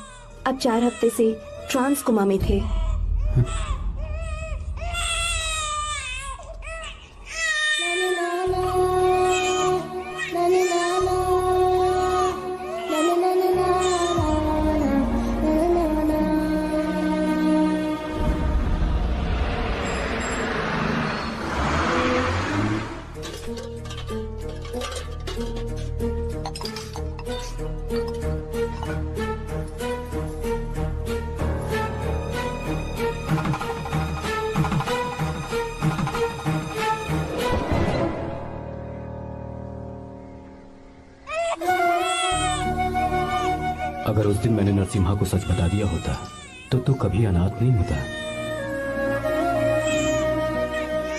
अब 4 हफ्ते से ट्रांस कोमा में थे। उस दिन मैंने नरसिम्हा को सच बता दिया होता तो तू कभी अनाथ नहीं होता।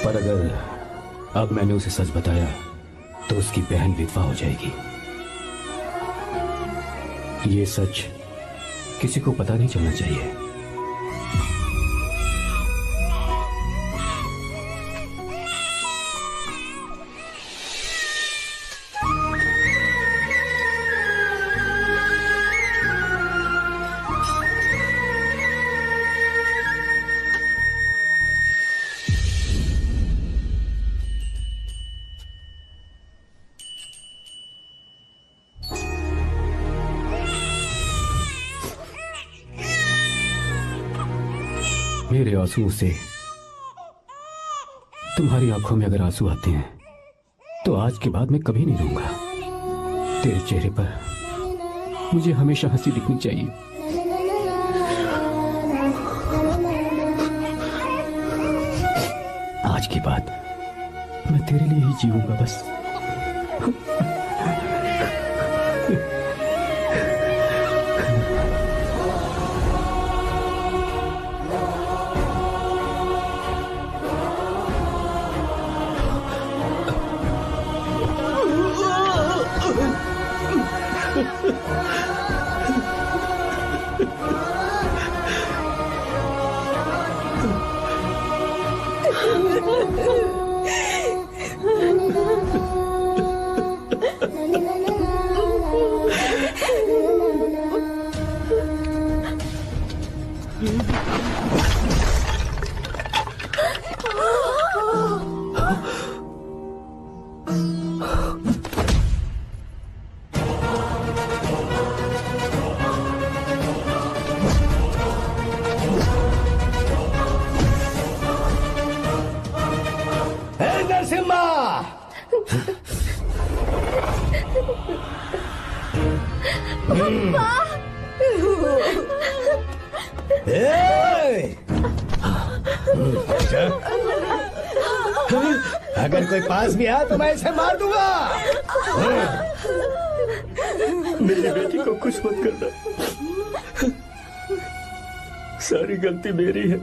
पर अगर अब मैंने उसे सच बताया तो उसकी बहन विधवा हो जाएगी। ये सच किसी को पता नहीं चलना चाहिए। मेरे आंसुओं से तुम्हारी आंखों में अगर आंसू आते हैं तो आज के बाद मैं कभी नहीं रोऊंगा। तेरे चेहरे पर मुझे हमेशा हंसी दिखनी चाहिए। आज के बाद मैं तेरे लिए ही जीऊंगा बस। अगर कोई पास भी आया तो मैं इसे मार दूंगा। मेरी बेटी को कुछ मत करना, सारी गलती मेरी है,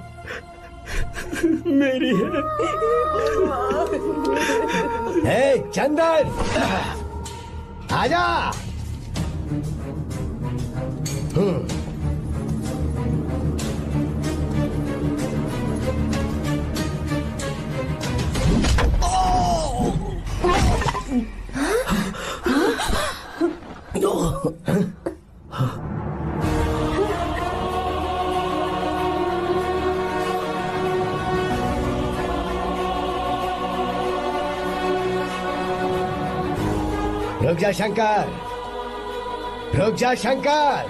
मेरी है। हे चंदन, आजा। रुक जा शंकर, रुक जा शंकर,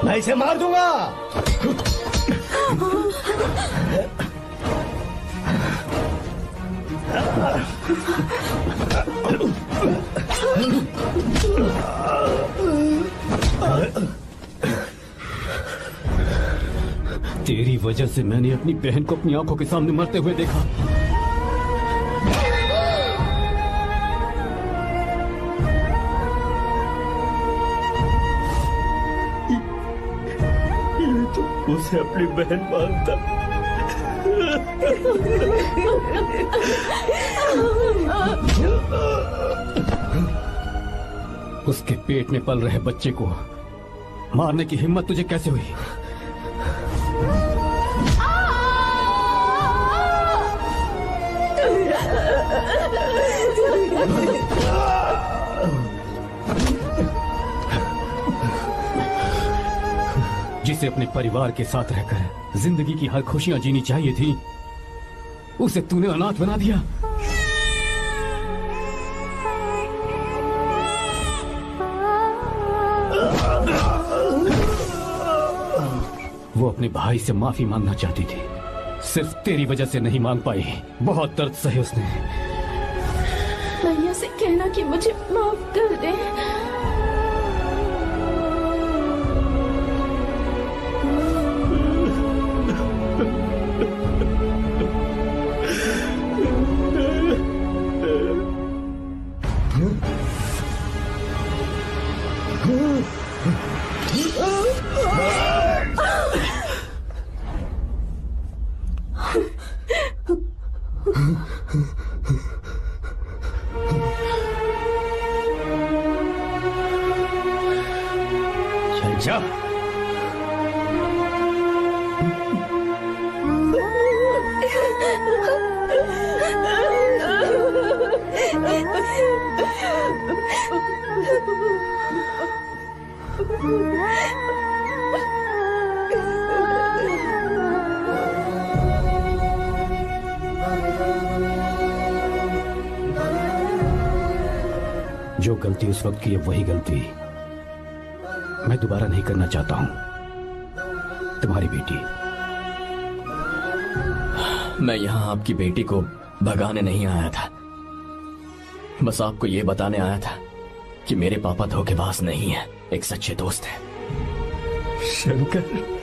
मैं इसे मार दूंगा। तेरी वजह से मैंने अपनी बहन को अपनी आंखों के सामने मरते हुए देखा। उसे अपनी बहन मानता। उसके पेट में पल रहे बच्चे को मारने की हिम्मत तुझे कैसे हुई? जिसे अपने परिवार के साथ रहकर जिंदगी की हर खुशियां जीनी चाहिए थी, उसे तूने अनाथ बना दिया। वो अपने भाई से माफी मांगना चाहती थी, सिर्फ तेरी वजह से नहीं मांग पाई। बहुत दर्द सहे उसने। भैया से कहना कि मुझे माफ कर दे। Hmm. जो गलती उस वक्त की है वही गलती मैं दोबारा नहीं करना चाहता हूं। तुम्हारी बेटी। मैं यहाँ आपकी बेटी को भगाने नहीं आया था, बस आपको ये बताने आया था कि मेरे पापा धोखेबाज नहीं है, एक सच्चे दोस्त है। शंकर,